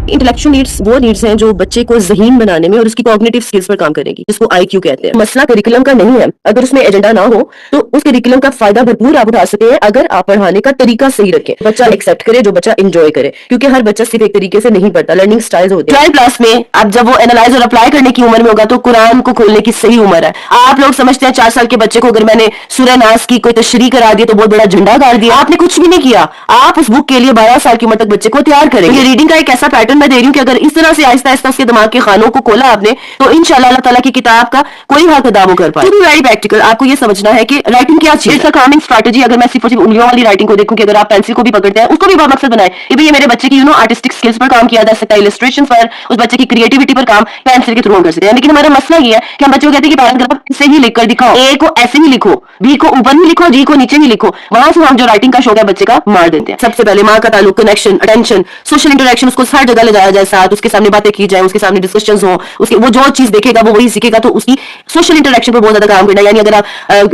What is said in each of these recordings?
Intellectual needs वो needs हैं जो बच्चे को ज़हीन बनाने में और उसकी कॉग्निटिव स्किल्स पर काम करेगी, जिसको आईक्यू कहते हैं। मसला करिकुलम का नहीं है, अगर उसमें एजेंडा ना हो तो उस करिकुलम का फायदा भरपूर आप उठा सकते हैं अगर आप पढ़ाने का तरीका सही रखें, बच्चा एक्सेप्ट करे, जो बच्चा इंजॉय करे, क्योंकि हर बच्चा सिर्फ एक तरीके से नहीं पढ़ता, लर्निंग स्टाइल्स होते हैं। 12 क्लास में अब जब वो एनालाइज और अप्लाई करने की उम्र में होगा तो कुरान को खोलने की सही उम्र है। आप लोग समझते हैं 4 साल के बच्चे को अगर मैंने सूरह नास की कोई तशरीह करा दी तो बहुत बड़ा झंडा गाड़ दिया, आपने कुछ भी नहीं किया। आप उस बुक के लिए 12 साल की उम्र तक बच्चे को तैयार करेंगे। ये रीडिंग का एक ऐसा पैटर्न मैं दे रही हूँ कि अगर इस तरह से आहिस्ता आहिस्ता उसके दिमाग के खानों को खोला आपने तो इंशाल्लाह अल्लाह ताला की किताब का कोई हक अदा वो कर पाए। वेरी प्रैक्टिकल, आपको ये समझना है कि राइटिंग क्या चीज है। कामिंग स्ट्रैटेजी, अगर मैं सिर्फ उंगलियों वाली राइटिंग को देखूं कि अगर आप पेंसिल को भी पकड़ते हैं उसको भी बहुत मकसद बनाए कि भाई ये मेरे बच्चे की आर्टिस्टिक स्किल्स पर काम किया जा सकता है, इलस्ट्रेशन पर, उस बच्चे की क्रिएटिविटी पर काम पेंसिल के थ्रू हम कर सकते हैं। लेकिन हमारा मसला ये है कि हम बच्चों को कहते हैं कि पैराग्राफ इसे ही लिखकर दिखाओ, ए को ऐसे ही लिखो, बी को ऊपर ही लिखो, जी को नीचे ही लिखो। वहां से हम जो राइटिंग का शौक है बच्चे का मार देते हैं। सबसे पहले माँ का ताल्लुक, कनेक्शन, अटेंशन, सोशल इंटरेक्शन, उसको हर जगह ले जाया जाए, साथ उसके सामने बातें की जाए, उसके सामने डिस्कशंस हो, उसके वो जो चीज देखेगा वो वही सीखेगा। तो उसकी सोशल इंटरेक्शन पर बहुत ज्यादा काम करना, यानी अगर आप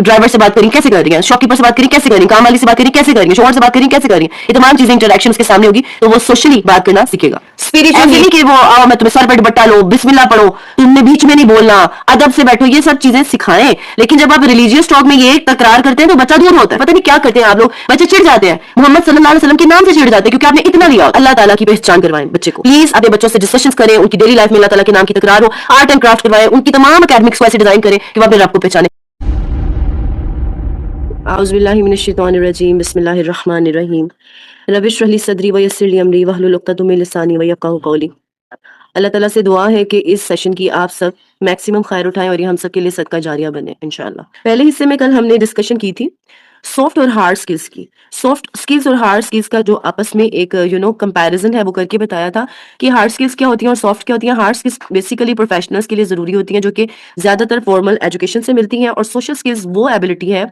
ड्राइवर से बात करें कैसे कर रही हैं, शॉपकीपर से बात करें कैसे करें, काम वाली से बात करें कैसे करें, शोहर से बात करें कैसे करें, ये तमाम चीजें इंटरेक्शन उसके सामने होगी तो वो सोशली बात करना सीखेगा। स्पिरिचुअली नहीं कि वो आओ मैं तुम्हें सर पे दुपट्टा लो, बिस्मिल्लाह पढ़ो, तुमने बीच में नहीं बोलना, अदब से बैठो, ये सब चीजें सिखाएं। लेकिन जब आप रिलीजियस टॉक में ये तकरार करते हैं तो बच्चा दूर होता है, पता नहीं क्या करते हैं आप लोग, बच्चे चिढ़ जाते हैं, मोहम्मद सल्लल्लाहु अलैहि वसल्लम के नाम से चिढ़ जाते हैं क्योंकि आपने इतना लिया। अल्लाह ताला की पहचान करवाएं बच्चे को, प्लीज अपने बच्चों से डिस्कशंस करें, उनकी डेली लाइफ में अल्लाह ताला के नाम की तकरार हो, आर्ट एंड क्राफ्ट करवाएं, उनकी तमाम एकेडमिक्स को ऐसे डिजाइन करें कि वो अपने रब को पहचाने। औज़ुबिल्लाहि मिनश्शैतानिर्रजीम, बिस्मिल्लाहिर्रहमानिर्रहीम, रब्बि इश्रह ली सदरी व यस्सिर ली अमरी वहलुल उक़्दतम मिन लिसानी व यफ़क़हू क़ौली। अल्लाह ताला से दुआ है कि इस सेशन की आप सब मैक्सिमम खैर उठाएं और ये हम सब के लिए सदका जारिया बने इंशाल्लाह। पहले हिस्से में कल हमने डिस्कशन की थी सॉफ्ट और हार्ड स्किल्स की। सॉफ्ट स्किल्स और हार्ड स्किल्स का जो आपस में एक कंपैरिजन है वो करके बताया था कि हार्ड स्किल्स क्या होती हैं और सॉफ्ट क्या होती हैं। हार्ड स्किल्स बेसिकली प्रोफेशनल्स के लिए ज़रूरी होती हैं जो कि ज़्यादातर फॉर्मल एजुकेशन से मिलती हैं, और सोशल स्किल्स वो एबिलिटी है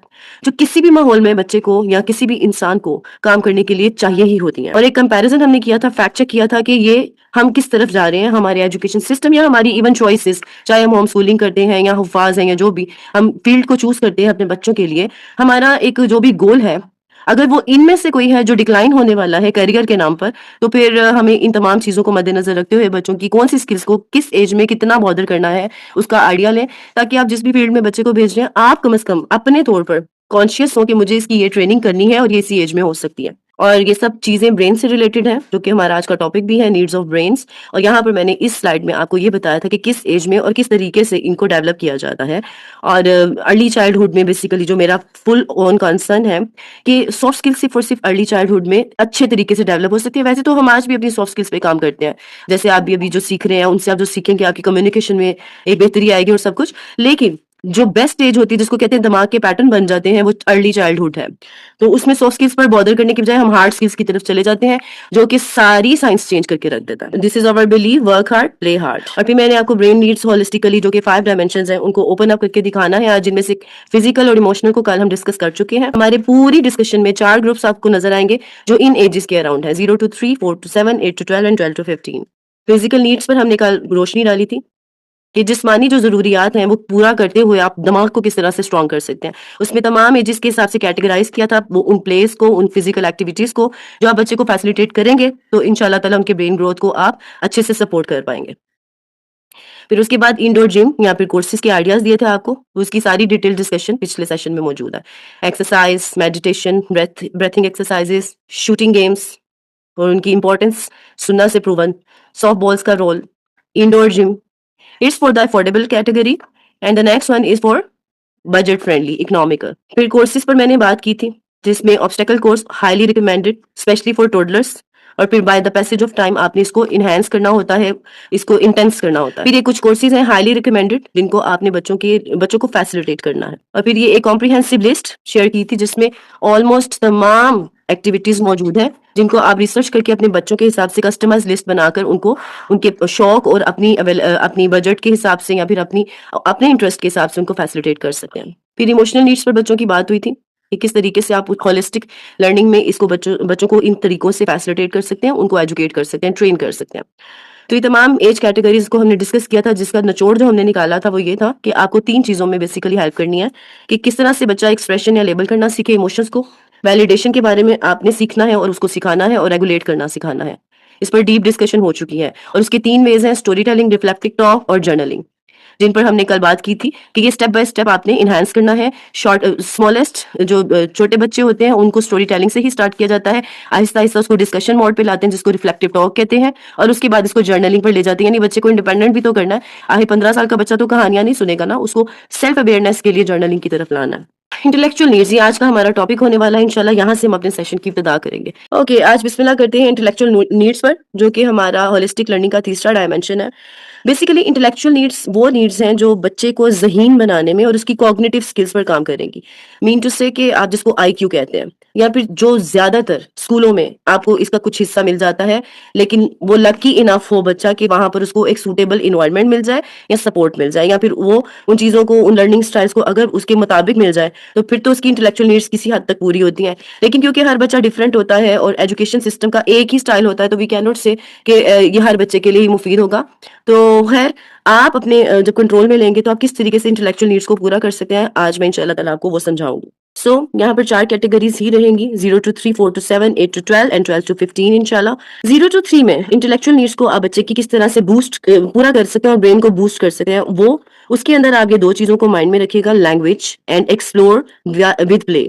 जो किसी भी माहौल में बच्चे को या किसी भी इंसान को काम करने के लिए चाहिए ही होती हैं। और एक कंपैरिजन हमने किया था, फैक्ट चेक किया था कि ये हम किस तरफ जा रहे हैं, हमारे एजुकेशन सिस्टम या हमारी इवन चॉइसेस, चाहे हम होम स्कूलिंग करते हैं या हुफाज हैं या जो भी हम फील्ड को चूज करते हैं अपने बच्चों के लिए, हमारा एक जो भी गोल है अगर वो इनमें से कोई है जो डिक्लाइन होने वाला है करियर के नाम पर, तो फिर हमें इन तमाम चीज़ों को मद्देनजर रखते हुए बच्चों की कौन सी स्किल्स को किस एज में कितना बॉदर करना है उसका आइडिया लें, ताकि आप जिस भी फील्ड में बच्चे को भेज रहे हैं आप कम से कम अपने तौर पर कॉन्शियस हो कि मुझे इसकी ये ट्रेनिंग करनी है और ये इसी एज में हो सकती है। और ये सब चीज़ें ब्रेन से रिलेटेड हैं जो कि हमारा आज का टॉपिक भी है, नीड्स ऑफ ब्रेन्स। और यहाँ पर मैंने इस स्लाइड में आपको ये बताया था कि किस एज में और किस तरीके से इनको डेवलप किया जाता है। और अर्ली चाइल्डहुड में बेसिकली जो मेरा फुल ऑन कंसर्न है कि सॉफ्ट स्किल्स सिर्फ और सिर्फ अर्ली चाइल्डहुड में अच्छे तरीके से डेवलप हो सकती है। वैसे तो हम आज भी अपनी सॉफ्ट स्किल्स पे काम करते हैं, जैसे आप भी अभी जो सीख रहे हैं उनसे आप जो सीखेंगे आपकी कम्युनिकेशन में एक बेहतरी आएगी और सब कुछ। लेकिन जो बेस्ट एज होती है जिसको कहते हैं दिमाग के पैटर्न बन जाते हैं वो अर्ली चाइल्डहुड है। तो उसमें सॉफ्ट स्किल्स पर बॉदर करने की बजाय हम हार्ड स्किल्स की तरफ चले जाते हैं जो कि सारी साइंस चेंज करके रख देता है। This is our believe, work hard play hard. और फिर मैंने आपको ब्रेन नीड्स होलिस्टिकली जो कि 5 डायमेंशंस हैं उनको ओपन अप करके दिखाना है आज, जिनमें से फिजिकल और इमोशनल को कल हम डिस्कस कर चुके हैं। हमारे पूरी डिस्कशन में 4 ग्रुप्स आपको नजर आएंगे जो इन एजेस के अराउंड है, 0 to 3, 4 to 7, 8 to 12 and 12 to 15। Physical needs पर हमने कल रोशनी डाली थी कि जिस्मानी जो ज़रूरियात हैं वो पूरा करते हुए आप दिमाग को किस तरह से स्ट्रॉन्ग कर सकते हैं। उसमें तमाम एजेस के हिसाब से कैटेगराइज किया था, वो उन प्लेस को, उन फिजिकल एक्टिविटीज़ को जो आप बच्चे को फैसिलिटेट करेंगे तो इंशाल्लाह ताला उनके ब्रेन ग्रोथ को आप अच्छे से सपोर्ट कर पाएंगे। फिर उसके बाद इंडोर जिम या फिर कोर्सेज के आइडियाज़ दिए थे आपको, उसकी सारी डिटेल डिस्कशन पिछले सेशन में मौजूद है। Exercise, meditation, breathing exercises, shooting games और उनकी इंपॉर्टेंस सुन्ना से प्रूवन, सॉफ्ट बॉल्स का role, indoor gym it's for the affordable category and the next one is for budget friendly economical. फिर कोर्सेज पर मैंने बात की थी जिसमें obstacle course highly recommended specially for toddlers, और फिर by the passage of time आपने इसको इनहेंस करना होता है, इसको इंटेंस करना होता है। फिर ये कुछ कोर्सेज हैं हाईली रिकमेंडेड जिनको आपने बच्चों को फैसिलिटेट करना है। और फिर ये एक कॉम्प्रिहेंसिव लिस्ट शेयर की थी जिसमें ऑलमोस्ट तमाम एक्टिविटीज मौजूद है जिनको आप रिसर्च करके अपने बच्चों के हिसाब से कस्टमाइज लिस्ट बनाकर उनको उनके शौक और अपनी बजट के हिसाब से या फिर अपने इंटरेस्ट के हिसाब से उनको फैसिलिटेट कर सकते हैं। फिर इमोशनल नीड्स पर बच्चों की बात हुई थी कि किस तरीके से आप होलिस्टिक लर्निंग में इसको बच्चों को इन तरीकों से फैसिलिटेट कर सकते हैं, उनको एजुकेट कर सकते हैं, ट्रेन कर सकते हैं। तो ये तमाम एज कैटेगरीज को हमने डिस्कस किया था, जिसका निचोड़ जो हमने निकाला था वो ये था कि आपको 3 चीज़ों में बेसिकली हेल्प करनी है कि किस तरह से बच्चा एक्सप्रेशन या लेबल करना सीखे इमोशंस को, वैलिडेशन के बारे में आपने सीखना है और उसको सिखाना है, और रेगुलेट करना सिखाना है। इस पर डीप डिस्कशन हो चुकी है और उसके 3 वेज हैं, स्टोरी टेलिंग, रिफ्लेक्टिव टॉक और जर्नलिंग, जिन पर हमने कल बात की थी कि ये स्टेप बाय स्टेप आपने इनहांस करना है। शॉर्ट स्मॉलेस्ट जो छोटे बच्चे होते हैं उनको स्टोरी टेलिंग से ही स्टार्ट किया जाता है, आहिस्ता आहिस्ता उसको डिस्कशन मोड पे लाते हैं जिसको रिफ्लेक्टिव टॉक कहते हैं, और उसके बाद इसको जर्नलिंग पर ले जाते हैं। यानी बच्चे को इंडिपेंडेंट भी तो करना है। आगे 15 साल का बच्चा तो कहानियां नहीं सुनेगा ना, उसको सेल्फ अवेयरनेस के लिए जर्नलिंग की तरफ लाना है। इंटेलेक्चुअल नीड्स, ये आज का हमारा टॉपिक होने वाला है। इंशाल्लाह यहाँ से हम अपने सेशन की इब्तिदा करेंगे। ओके, आज बिस्मिल्लाह करते हैं इंटेलेक्चुअल नीड्स पर, जो कि हमारा होलिस्टिक लर्निंग का तीसरा डायमेंशन है। बेसिकली इंटेलेक्चुअल नीड्स वो नीड्स हैं जो बच्चे को ज़हीन बनाने में और उसकी कॉग्निटिव स्किल्स पर काम करेंगी। मीन टू से कि आप जिसको आईक्यू कहते हैं, या फिर जो ज्यादातर स्कूलों में आपको इसका कुछ हिस्सा मिल जाता है, लेकिन वो लकी इनफ हो बच्चा कि वहां पर उसको एक सूटेबल इन्वायरमेंट मिल जाए या सपोर्ट मिल जाए, या फिर वो उन चीजों को, उन लर्निंग स्टाइल्स को अगर उसके मुताबिक मिल जाए तो फिर तो उसकी इंटेलेक्चुअल नीड्स किसी हद तक पूरी होती हैं। लेकिन क्योंकि हर बच्चा डिफरेंट होता है और एजुकेशन सिस्टम का एक ही स्टाइल होता है, तो वी कैन नॉट से कि ये हर बच्चे के लिए ही मुफीद होगा। तो खैर, आप अपने जब कंट्रोल में लेंगे तो आप किस तरीके से इंटेलेक्चुअल नीड्स को पूरा कर सकते हैं, आज मैं इंशाल्लाह ताला आपको वो समझाऊंगी। सो यहाँ पर 4 कैटेगरीज ही रहेंगी, 0 to 3, 4 to 7, 8 to 12 and 12 to 15 इंशाल्लाह। 0 to 3 में इंटेलेक्चुअल नीड्स को आप बच्चे की किस तरह से बूस्ट पूरा कर सकते हैं और ब्रेन को बूस्ट कर सकते हैं, वो उसके अंदर आप ये 2 चीजों को माइंड में रखिएगा, language and explore with play.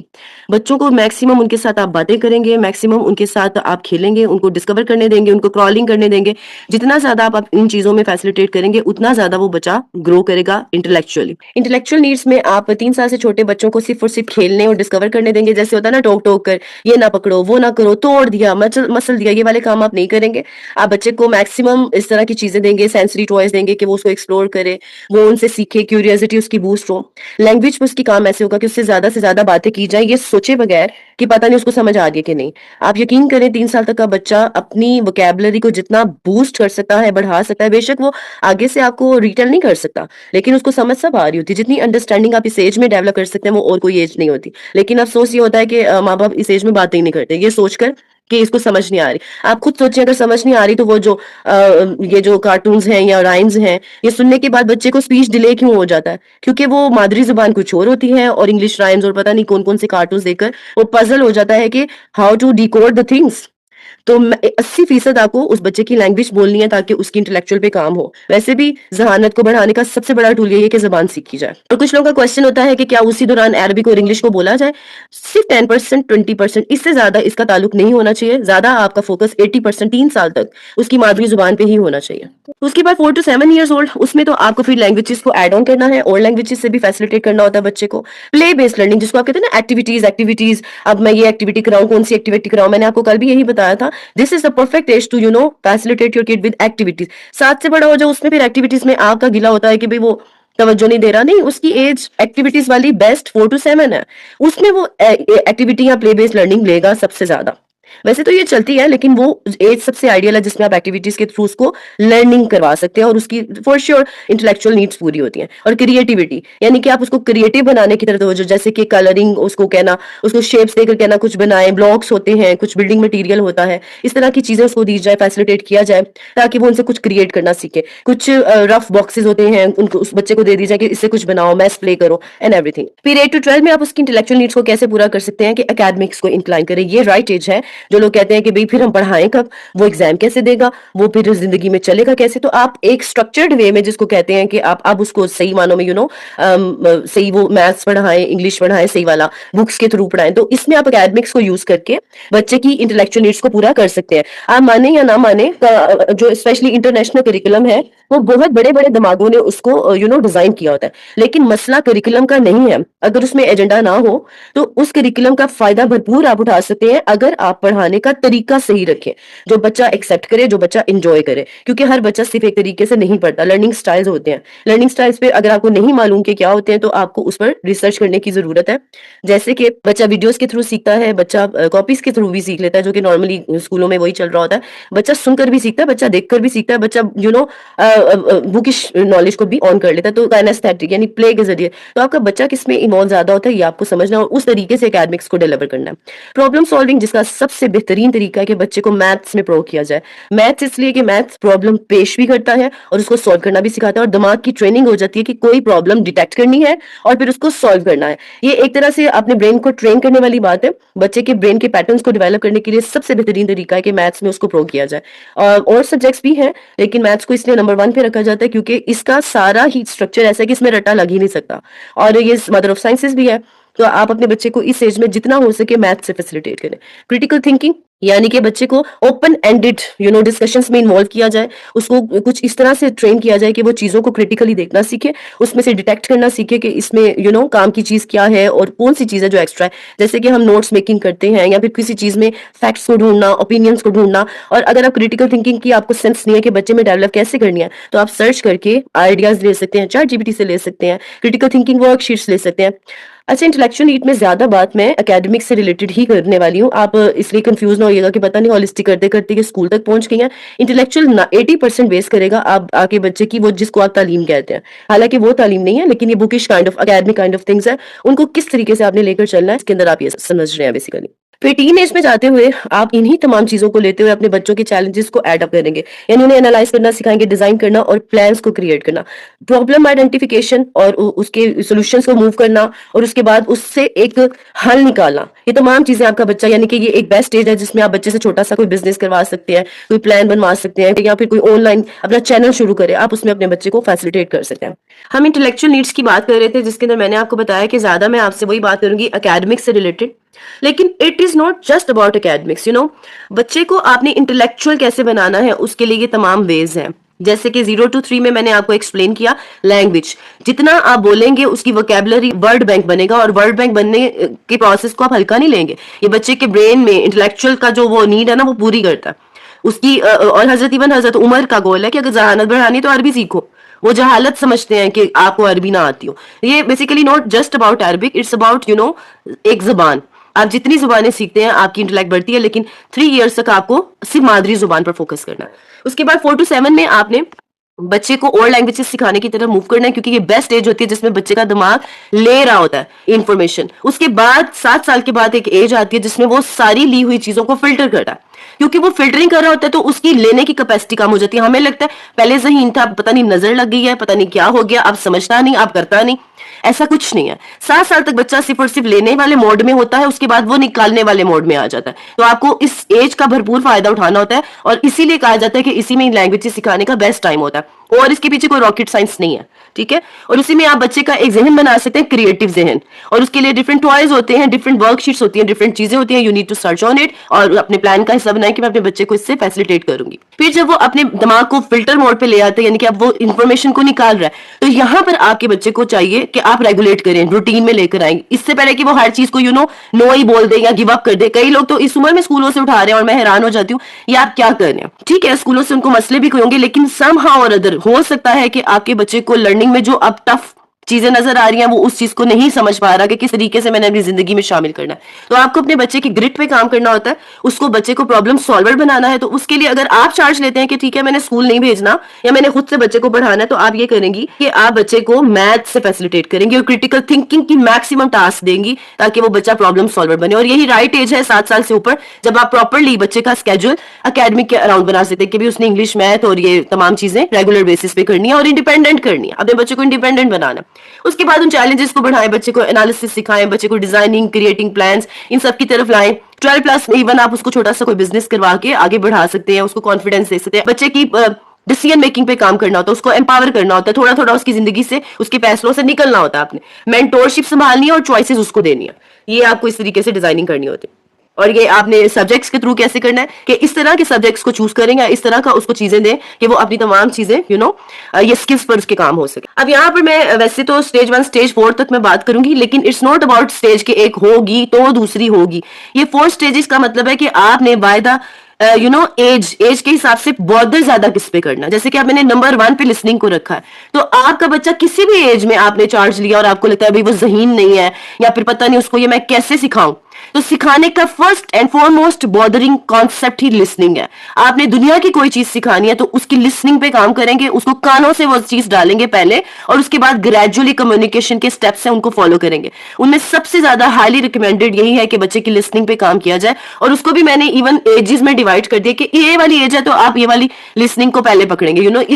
बच्चों को मैक्सिमम उनके साथ आप बातें करेंगे, मैक्सिमम उनके साथ आप खेलेंगे, उनको डिस्कवर करने देंगे, उनको क्रॉलिंग करने देंगे। जितना ज्यादा आप इन चीजों में फैसिलिटेट करेंगे उतना ज्यादा वो बच्चा ग्रो करेगा इंटेलेक्चुअली। इंटेलेक्चुअल नीड्स में आप 3 साल से छोटे बच्चों को सिर्फ और सिर्फ खेलने और डिस्कवर करने देंगे। जैसे होता है ना, टोक टोक कर, ये ना पकड़ो, वो ना करो, तोड़ दिया, मसल दिया, ये वाले काम आप नहीं करेंगे। आप बच्चे को मैक्सिमम इस तरह की चीजें देंगे, सेंसरी टॉयज देंगे कि वो उसको एक्सप्लोर करे, वो उनसे सीखे, क्यूरियोसिटी उसकी बूस्ट हो। लैंग्वेज पर उसकी काम ऐसे होगा कि उससे ज्यादा से ज्यादा बातें की जाए, ये सोचे बगैर कि पता नहीं उसको समझ आ रही है कि नहीं। आप यकीन करें, 3 साल तक का बच्चा अपनी वोकैबुलरी को जितना बूस्ट कर सकता है, बढ़ा सकता है, बेशक वो आगे से आपको रिटेल नहीं कर सकता, लेकिन उसको समझ सब आ रही होती है। जितनी अंडरस्टैंडिंग आप इस एज में डेवलप कर सकते हैं वो और कोई एज नहीं होती। लेकिन अफसोस ये होता है कि माँ बाप इस एज में बातें ही नहीं करते, ये सोचकर कि इसको समझ नहीं आ रही। आप खुद सोचिए, अगर समझ नहीं आ रही तो वो जो ये जो कार्टून्स हैं या राइम्स हैं, ये सुनने के बाद बच्चे को स्पीच डिले क्यों हो जाता है? क्योंकि वो मादरी जुबान कुछ और होती है और इंग्लिश राइम्स और पता नहीं कौन कौन से कार्टून्स देखकर वो पजल हो जाता है कि how to decode the things. तो 80% आपको उस बच्चे की लैंग्वेज बोलनी है ताकि उसकी इंटेलेक्चुअल पे काम हो। वैसे भी जहानत को बढ़ाने का सबसे बड़ा टूल यही है कि जबान सीखी जाए। और कुछ लोगों का क्वेश्चन होता है कि क्या उसी दौरान अरबिक और इंग्लिश को बोला जाए? सिर्फ 10%, 20%, इससे ज्यादा इसका ताल्लुक नहीं होना चाहिए। ज्यादा आपका फोकस 80% 3 साल तक उसकी मादरी जुबान पे ही होना चाहिए। उसके बाद 4 to 7 ईयर्स ओल्ड, उसमें तो आपको फिर लैंग्वेजेस को ऐड ऑन करना है और लैंग्वेजेस से भी फैसिलिटेट करना होता है बच्चे को। प्ले बेस्ड लर्निंग जिसको आप कहते हैं ना, एक्टिविटीज, अब मैं ये एक्टिविटी कराऊं, कौन सी एक्टिविटी कराऊं, मैंने आपको कल भी यही बताया था। This is the perfect age to facilitate your kid with activities. 7 से बड़ा हो जाए उसमें फिर एक्टिविटीज में आपका गिला होता है कि भाई वो तवज्जो नहीं दे रहा, नहीं, उसकी एज एक्टिविटीज वाली बेस्ट 4 to 7 है, उसमें वो एक्टिविटी या प्ले बेस्ड लर्निंग लेगा सबसे ज्यादा। वैसे तो ये चलती है, लेकिन वो एज सबसे आइडियल है जिसमें आप एक्टिविटीज के थ्रू उसको लर्निंग करवा सकते हैं और उसकी फॉर श्योर इंटेलेक्चुअल नीड्स पूरी होती हैं। और क्रिएटिविटी, यानी कि आप उसको क्रिएटिव बनाने की तरफ तवज्जो, जैसे कि कलरिंग, उसको कहना, उसको शेप्स देकर कहना कुछ बनाए, ब्लॉक्स होते हैं, कुछ बिल्डिंग मटेरियल होता है, इस तरह की चीजें उसको दी जाए, फैसिलिटेट किया जाए ताकि वो उनसे कुछ क्रिएट करना सीखे। कुछ रफ बॉक्सेस होते हैं, उनको उस बच्चे को दे दी जाए कि इससे कुछ बनाओ, मैथ्स प्ले करो एंड एवरीथिंग। फिर 8 to 12 में आप उसकी इंटेलेक्चुअल नीड्स को कैसे पूरा कर सकते हैं कि एकेडमिक्स को इंक्लाइन करें। ये राइट एज है। जो लोग कहते हैं कि भाई फिर हम पढ़ाएं कब, वो एग्जाम कैसे देगा, वो फिर जिंदगी में चलेगा कैसे, तो आप एक स्ट्रक्चर्ड वे में, जिसको कहते हैं कि आप अब उसको सही मानों में सही वो मैथ्स पढ़ाएं, इंग्लिश पढ़ाएं, सही वाला बुक्स के थ्रू पढ़ाएं, तो इसमें आप एकेडमिक्स को यूज करके बच्चे की इंटेलेक्चुअल नीड्स को पूरा कर सकते हैं। आप माने या ना माने, जो स्पेशली इंटरनेशनल करिकुलम है वो बहुत बड़े बड़े दिमागों ने उसको डिजाइन किया होता है, लेकिन मसला करिकुलम का नहीं है। अगर उसमें एजेंडा ना हो तो उस करिकुलम का फायदा भरपूर आप उठा सकते हैं अगर आप पढ़ाने का तरीका सही रखें, जो बच्चा एक्सेप्ट करे, जो बच्चा इंजॉय करे। क्योंकि हर बच्चा सिर्फ एक तरीके से नहीं पढ़ता, लर्निंग स्टाइल्स होते हैं। लर्निंग स्टाइल्स पे अगर आपको नहीं मालूम कि क्या होते हैं तो आपको उस पर रिसर्च करने की जरूरत है। जैसे कि बच्चा वीडियोस के थ्रू सीखता है, बच्चा कॉपीज के थ्रू भी सीख लेता है, जो कि नॉर्मली स्कूलों में वही चल रहा होता है। बच्चा सुनकर भी सीखता है, बच्चा देखकर भी सीखता है, बच्चा बुकिश नॉलेज को भी ऑन कर लेता है। तो काइनेस्थेटिक यानी प्ले के जरिए, तो आपका बच्चा किसमें इन्वॉल्व ज्यादा होता है ये आपको समझना और उस तरीके से एकेडमिक्स को डिलीवर करना है। प्रॉब्लम सॉल्विंग, जिसका सबसे सबसे बेहतरीन तरीका है कि बच्चे को मैथ्स में प्रो किया जाए। मैथ्स इसलिए कि मैथ्स प्रॉब्लम पेश भी करता है और उसको सॉल्व करना भी सिखाता है, और दिमाग की ट्रेनिंग हो जाती है कि कोई प्रॉब्लम डिटेक्ट करनी है और फिर उसको सॉल्व करना है। ये एक तरह से अपने ब्रेन को ट्रेन करने वाली बात है। बच्चे के ब्रेन के पैटर्न्स को डेवलप करने के लिए सबसे बेहतरीन तरीका है कि मैथ्स में उसको प्रो किया जाए। और सब्जेक्ट्स भी हैं, लेकिन मैथ्स को इसलिए नंबर 1 पे रखा जाता है क्योंकि इसका सारा ही स्ट्रक्चर ऐसा है कि इसमें रट्टा लग ही नहीं सकता, और ये मदर ऑफ साइंसेस भी है। तो आप अपने बच्चे को इस एज में जितना हो सके मैथ से फैसिलिटेट करें। क्रिटिकल थिंकिंग यानी कि बच्चे को ओपन एंडेड डिस्कशंस में इन्वॉल्व किया जाए, उसको कुछ इस तरह से ट्रेन किया जाए कि वो चीजों को क्रिटिकली देखना सीखे, उसमें से डिटेक्ट करना सीखे कि इसमें काम की चीज क्या है और कौन सी चीज है जो एक्स्ट्रा है। जैसे कि हम नोट्स मेकिंग करते हैं या फिर किसी चीज में फैक्ट्स को ढूंढना, ओपिनियंस को ढूंढना, और अगर आप क्रिटिकल थिंकिंग की आपको सेंस नहीं है कि बच्चे में डेवलप कैसे करनी है, तो आप सर्च करके आइडियाज ले सकते हैं, चैट जीपीटी से ले सकते हैं, क्रिटिकल थिंकिंग वर्कशीट्स ले सकते हैं। अच्छा, इंटेलेक्चुअल नीड में ज्यादा बात मैं एकेडमिक से रिलेटेड ही करने वाली हूँ। आप इसलिए कंफ्यूज ना होइएगा कि पता नहीं होलिस्टिक करते करते कि स्कूल तक पहुंच गई हैं। इंटेलेक्चुअल 80% बेस करेगा आप आके बच्चे की, वो जिसको आप तालीम कहते हैं। हालांकि वो तालीम नहीं है, लेकिन ये bookish kind of academic kind of things है। उनको किस तरीके से आपने लेकर चलना है, इसके अंदर आप ये समझ रहे हैं बेसिकली। फिर टीन एज में जाते हुए आप इन्हीं तमाम चीजों को लेते हुए अपने बच्चों के चैलेंजेस को एड अप करेंगे, यानी उन्हें एनालाइज करना सिखाएंगे, डिजाइन करना और प्लान्स को क्रिएट करना, प्रॉब्लम आइडेंटिफिकेशन और उसके सॉल्यूशंस को मूव करना, और उसके बाद उससे एक हल निकालना। ये तमाम चीजें आपका बच्चा, यानी कि ये एक बेस्ट स्टेज है जिसमें आप बच्चे से छोटा सा कोई बिजनेस करवा सकते हैं, कोई प्लान बनवा सकते हैं, या फिर कोई ऑनलाइन अपना चैनल शुरू करे, आप उसमें अपने बच्चे को फैसिलिटेट कर सकते हैं। हम इंटेलेक्चुअल नीड्स की बात कर रहे थे, जिसके अंदर मैंने आपको बताया कि ज्यादा मैं आपसे वही बात करूंगी एकेडमिक्स से रिलेटेड, लेकिन it is not just about academics. बच्चे को आपने इंटेलेक्चुअल कैसे बनाना है, उसके लिए ये तमाम वेज हैं। जैसे कि 0 to 3 में मैंने आपको एक्सप्लेन किया, लैंग्वेज जितना आप बोलेंगे उसकी वोकैबुलरी वर्ड बैंक बनेगा, और वर्ड बैंक बनने के प्रोसेस को आप हल्का नहीं लेंगे। ये बच्चे के ब्रेन में इंटेलेक्चुअल का जो वो नीड है ना, वो पूरी करता है उसकी। और हजरत उमर का गोल है कि अगर जहानत बढ़ानी तो अरबी सीखो। वो जहालत समझते हैं कि आपको अरबी ना आती हो। ये basically not just about Arabic, it's about एक जुबान। आप जितनी जुबानें सीखते हैं आपकी इंटेलेक्ट बढ़ती है, लेकिन 3 इयर्स तक आपको सिर्फ मादरी जुबान पर फोकस करना है। उसके बाद 4 to 7 में आपने बच्चे को और लैंग्वेजेस सिखाने की तरफ मूव करना है, क्योंकि ये बेस्ट एज होती है जिसमें बच्चे का दिमाग ले रहा होता है इंफॉर्मेशन। उसके बाद 7 साल के बाद एक एज आती है जिसमें वो सारी ली हुई चीजों को फिल्टर करता है, क्योंकि वो फिल्टरिंग कर रहा होता है तो उसकी लेने की कैपेसिटी कम हो जाती है। हमें लगता है पहले ज़हीन था, पता नहीं नजर लग गई है, पता नहीं क्या हो गया, अब समझता नहीं, अब करता नहीं। ऐसा कुछ नहीं है। 7 साल तक बच्चा सिर्फ और सिर्फ लेने वाले मोड में होता है, उसके बाद वो निकालने वाले मोड में आ जाता है। तो आपको इस एज का भरपूर फायदा उठाना होता है, और इसीलिए कहा जाता है कि इसी में लैंग्वेज सिखाने का बेस्ट टाइम होता है, और इसके पीछे कोई रॉकेट साइंस नहीं है, ठीक है। और उसी में आप बच्चे का एक जहन बना सकते हैं, क्रिएटिव जहन, और उसके लिए डिफरेंट टॉयज होते हैं, डिफरेंट वर्कशीट्स होती हैं, डिफरेंट चीजें होती हैं। You need to search on it, और अपने प्लान का हिस्सा बनाए कि मैं अपने बच्चे को इससे फैसिलिटेट करूंगी। फिर जब वो अपने दिमाग को फिल्टर मोड पे ले आते हैं, यानी कि अब वो इंफॉर्मेशन को निकाल रहा है, तो यहाँ पर आपके बच्चे को चाहिए कि आप रेगुलेट करें, रूटीन में लेकर आएंगे, इससे पहले कि वो हर चीज को नो ही बोल दे या गिव अप कर दे। कई लोग तो इस उम्र में स्कूलों से उठा रहे हैं और मैं हैरान हो जाती हूँ, ये आप क्या कर रहे हैं। ठीक है, स्कूलों से उनको मसले भी होंगे, लेकिन समहाउ और अदर हो सकता है कि आपके बच्चे को लर्निंग में जो अब टफ चीजें नजर आ रही हैं, वो उस चीज को नहीं समझ पा रहा कि किस तरीके से मैंने अपनी जिंदगी में शामिल करना है। तो आपको अपने बच्चे की ग्रिट पे काम करना होता है, उसको बच्चे को प्रॉब्लम सॉल्वर बनाना है। तो उसके लिए अगर आप चार्ज लेते हैं कि ठीक है मैंने स्कूल नहीं भेजना या मैंने खुद से बच्चे को पढ़ाना है, तो आप ये करेंगी कि आप बच्चे को मैथ से फैसिलिटेट करेंगे और क्रिटिकल थिंकिंग की मैक्सिमम टास्क देंगी, ताकि वो बच्चा प्रॉब्लम सॉल्वर बने। और यही राइट एज है 7 साल से ऊपर, जब आप प्रॉपरली बच्चे का स्केड्यूल अकेडमिक के अराउंड बना सकते हैं कि भी उसने इंग्लिश, मैथ और ये तमाम चीजें रेगुलर बेसिस पे करनी है और इंडिपेंडेंट करनी है, अपने बच्चे को इंडिपेंडेंट बनाना। उसके बाद उन चैलेंजेस को बढ़ाएं, बच्चे को एनालिसिस सिखाएं, बच्चे को डिजाइनिंग, क्रिएटिंग प्लान्स, इन सब की तरफ लाएं। 12+ इवन आप उसको छोटा सा कोई बिजनेस करवा के आगे बढ़ा सकते हैं, उसको कॉन्फिडेंस दे सकते हैं। बच्चे की डिसीजन मेकिंग पे काम करना होता है, उसको एम्पावर करना होता है, थोड़ा थोड़ा उसकी जिंदगी से, उसके फैसलों से निकलना होता है। आपने मेंटोरशिप संभालनी है और चॉइसेस उसको देनी है। ये आपको इस तरीके से डिजाइनिंग करनी होती है। और ये आपने सब्जेक्ट्स के थ्रू कैसे करना है कि इस तरह के सब्जेक्ट्स को चूज करेंगे, इस तरह का उसको चीजें दें कि वो अपनी तमाम चीजें ये स्किल्स पर उसके काम हो सके। अब यहाँ पर मैं वैसे तो स्टेज 1 स्टेज 4 तक मैं बात करूंगी, लेकिन इट्स नॉट अबाउट स्टेज के एक होगी तो दूसरी होगी। ये 4 स्टेजेस का मतलब है कि आपने वायदा एज के हिसाब से बहुत ज्यादा किस पे करना। जैसे कि आप मैंने नंबर 1 पे लिसनिंग को रखा है, तो आपका बच्चा किसी भी एज में आपने चार्ज लिया और आपको लगता है भाई वो ज़हीन नहीं है या फिर पता नहीं उसको ये मैं कैसे सिखाऊं, तो सिखाने का first and foremost bothering concept he listening है। आपने दुनिया की कोई चीज सिखानी है तो उसकी लिसनिंग पे काम करेंगे, उसको कानों से वो चीज डालेंगे पहले, और उसके बाद ग्रेजुअली कम्युनिकेशन के स्टेप्स है उनको फॉलो करेंगे। उनमें सबसे ज्यादा हाईली रिकमेंडेड यही है कि बच्चे की लिसनिंग पे काम किया जाए, और उसको भी मैंने इवन एजेस में डिवाइड कर दिया कि ये वाली एज है तो आप ये वाली लिसनिंग को पहले पकड़ेंगे,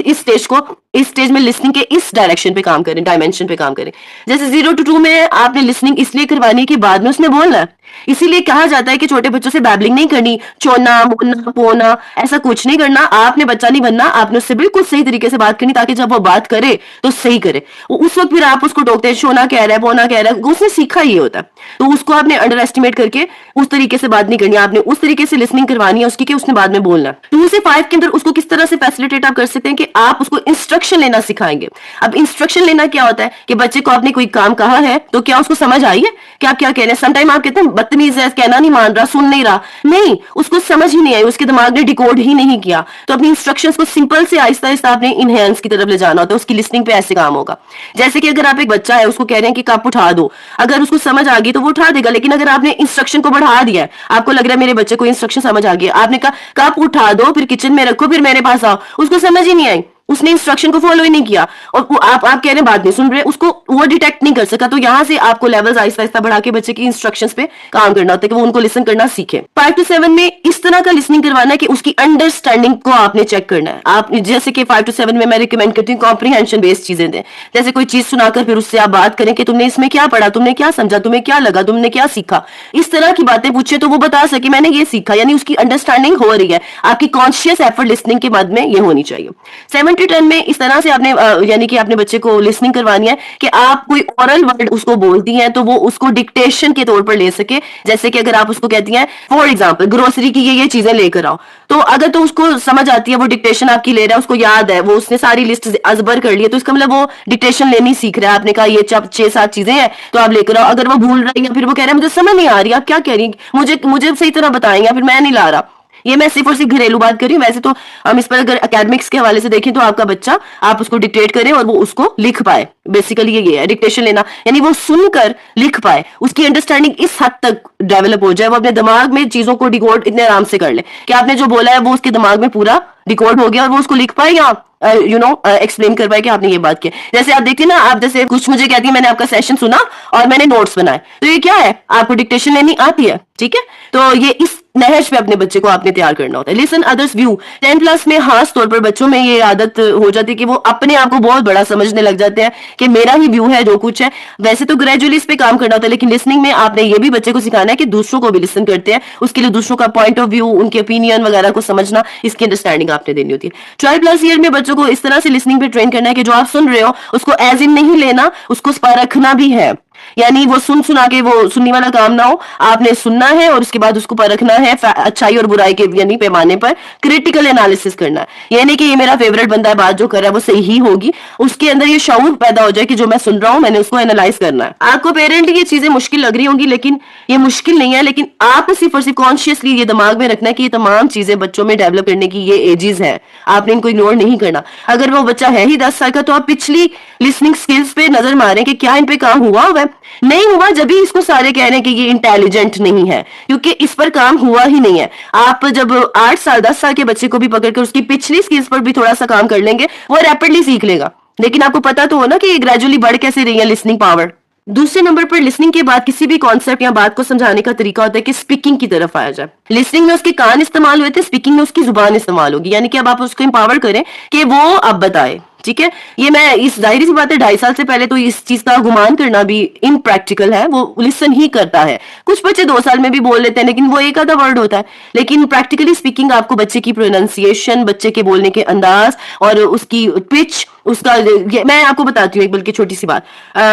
इस स्टेज में लिसनिंग के इस डायरेक्शन पे काम करें, डायमेंशन पे काम करें। जैसे 0 to 2 में आपने लिसनिंग इसलिए करवानी है कि बाद में उसने बोलना है, इसीलिए कहा जाता है कि छोटे बच्चों से बैबलिंग नहीं करनी, चोना मोना पोना ऐसा कुछ नहीं करना। आपने बच्चा नहीं बनना, आपने उससे बिल्कुल सही तरीके से बात करनी, ताकि जब वो बात करे तो सही करे। उस वक्त फिर आप उसको टोकते हैं, शोना कह रहा है, पोना कह रहा है, उसने सीखा ये होता है, तो उसको आपने अंडर एस्टिमेट करके उस तरीके से बात नहीं करनी। आपने उस तरीके से लिसनिंग करवानी है उसकी कि उसने बाद में बोलना। 2 से 5 के अंदर उसको किस तरह से फैसिलिटेट आप कर सकते हैं कि आप उसको इंस्ट्रक्शन लेना सिखाएंगे। अब इंस्ट्रक्शन लेना क्या होता है कि बच्चे को आपने कोई काम कहा है तो क्या उसको समझ आई है कि आप क्या कह रहे हैं। समटाइम आप कहते हैं बदतमीज है, कहना नहीं मान रहा, सुन नहीं रहा, नहीं, उसको समझ ही नहीं आई, उसके दिमाग ने डिकोड ही नहीं किया। तो अपनी इंस्ट्रक्शंस को सिंपल से आहिस्ता आहिस्ता आपने इनहेंस की तरफ ले जाना होता है। उसकी लिसनिंग पे ऐसे काम होगा। जैसे कि अगर आप एक बच्चा है, उसको कह रहे हैं कि कप उठा दो, अगर उसको समझ आ गई तो वो उठा देगा। लेकिन अगर आपने इंस्ट्रक्शन को बढ़ा दिया है, आपको लग रहा है मेरे बच्चे को इंस्ट्रक्शन समझ आ गया, आपने कहा कप उठा दो, फिर किचन में रखो, फिर मेरे पास आओ, उसको समझ ही नहीं आई, उसने इंस्ट्रक्शन को फॉलो ही नहीं किया, और आप कह रहे हैं बात नहीं सुन रहे, उसको वो डिटेक्ट नहीं कर सका। तो यहां से आपको लेवल्स आहिस्ता आहिस्ता बढ़ा के बच्चे की इंस्ट्रक्शंस पे काम करना होता है कि वो उनको लिसन करना सीखे। 5 to 7 में इस तरह का लिसनिंग करवाना है कि उसकी अंडरस्टैंडिंग को आपने चेक करना है। आप जैसे कि 5 to 7 में मैं रिकमेंड करती हूँ कॉम्प्रीहेंशन बेस्ड चीजें दें। जैसे कोई चीज सुनाकर फिर उससे आप बात करें कि तुमने इसमें क्या पढ़ा, तुमने क्या समझा, तुम्हें क्या लगा, तुमने क्या सीखा। इस तरह की बातें पूछे तो वो बता सके मैंने ये सीखा, यानी उसकी अंडरस्टैंडिंग हो रही है। आपकी कॉन्शियस एफर्ट लिसनिंग के बाद में ये होनी चाहिए। 7 to 10 में इस तरह से आपने यानी कि आपने बच्चे को लिसनिंग करवानी है कि आप कोई ओरल वर्ड उसको बोलती हैं तो वो उसको डिक्टेशन के तौर पर ले सके। जैसे कि अगर आप उसको कहती हैं फॉर एग्जांपल ग्रोसरी की ये चीजें लेकर आओ, तो अगर तो उसको समझ आती है, वो डिक्टेशन आपकी ले रहा है, उसको याद है, वो उसने सारी लिस्ट अजबर कर ली है, तो इसका मतलब वो डिक्टेशन लेनी सीख रहा है। आपने कहा ये 6-7 चीजें हैं तो आप लेकर आओ। अगर वो भूल रहा है या फिर वो कह रहा है मुझे समझ नहीं आ रही, आप क्या कह रही, मुझे सही तरह बताएंगे, या फिर मैं नहीं ला रहा, ये मैं सिर्फ और सिर्फ घरेलू बात कर रही हूँ। वैसे तो हम इस पर अगर एकेडमिक्स के हवाले से देखें तो आपका बच्चा आप उसको डिक्टेट करें और वो उसको लिख पाए, बेसिकली ये है डिक्टेशन लेना, यानी वो सुनकर लिख पाए, उसकी अंडरस्टैंडिंग इस हद तक डेवलप हो जाए, वो अपने दिमाग में चीजों को डिकोड इतने आराम से कर ले कि आपने जो बोला है वो उसके दिमाग में पूरा डिकोड हो गया और वो उसको लिख पाए या एक्सप्लेन कर पाए कि आपने ये बात की। जैसे आप देखिए ना, आप जैसे कुछ मुझे कहती है मैंने आपका सेशन सुना और मैंने नोट्स बनाए, तो ये क्या है, आपको डिक्टेशन लेनी आती है, ठीक है। तो ये इस नहज पे अपने बच्चे को आपने तैयार करना होता है। Listen others view. 10+ में खास तौर पर बच्चों में ये आदत हो जाती है कि वो अपने आप को बहुत बड़ा समझने लग जाते हैं कि मेरा ही व्यू है जो कुछ है। वैसे तो ग्रेजुअली इस पे काम करना होता है, लेकिन लिसनिंग में आपने ये भी बच्चे को सिखाना है कि दूसरों को भी लिसन करते हैं, उसके लिए दूसरों का पॉइंट ऑफ व्यू, उनके ओपिनियन वगैरह को समझना, इसकी अंडरस्टैंडिंग आपने देनी होती है। 12+ ईयर में बच्चों को इस तरह से लिसनिंग पे ट्रेन करना है कि जो आप सुन रहे हो उसको एज इन नहीं लेना, उसको परखना भी है। यानी वो सुना के वो सुनने वाला काम ना हो, आपने सुनना है और उसके बाद उसको परखना है अच्छाई और बुराई के यानी पैमाने पर क्रिटिकल एनालिसिस करना है। ये नहीं कि ये मेरा फेवरेट बंदा है, बात जो कर रहा है वो सही ही होगी, उसके अंदर ये शऊर पैदा हो जाए कि जो मैं सुन रहा हूं मैंने उसको एनालाइज करना है। आपको पेरेंटली ये चीजें मुश्किल लग रही होंगी, लेकिन ये मुश्किल नहीं है, लेकिन आपने सिर्फ और सिर्फ कॉन्शियसली ये दिमाग में रखना है कि ये तमाम चीजें बच्चों में डेवलप करने की ये एजेस है, आपने इनको इग्नोर नहीं करना। अगर वो बच्चा है ही 10 साल का तो आप पिछली लिसनिंग स्किल्स पे नजर मारें कि क्या इन पे काम हुआ है, नहीं हुआ, जब भी इसको सारे कह रहे हैं कि ये इंटेलिजेंट नहीं है, क्योंकि इस पर काम हुआ ही नहीं है। आप जब 8 साल 10 साल के बच्चे को भी पकड़कर उसकी पिछली स्किल्स पर भी थोड़ा सा काम कर लेंगे, वो रैपिडली सीख लेगा। लेकिन आपको पता तो हो ना कि ये ग्रेजुअली बढ़ कैसे रही है लिसनिंग पावर। दूसरे नंबर पर लिसनिंग के बाद किसी भी कॉन्सेप्ट या बात को समझाने का तरीका होता है कि स्पीकिंग की तरफ आया जाए। लिसनिंग में उसके कान इस्तेमाल हुए थे, स्पीकिंग में उसकी जुबान इस्तेमाल होगी, यानी कि अब आप उसको एम्पावर करें कि वो अब बताए, ठीक है। ये मैं इस जाहिर सी बात है 2.5 साल से पहले तो इस चीज का गुमान करना भी इनप्रैक्टिकल है, वो लिसन ही करता है। कुछ बच्चे 2 साल में भी बोल लेते हैं, लेकिन वो एक आधा वर्ड होता है। लेकिन प्रैक्टिकली स्पीकिंग आपको बच्चे की प्रोनाउंसिएशन, बच्चे के बोलने के अंदाज और उसकी पिच, उसका मैं आपको बताती हूँ एक बल्कि छोटी सी बात।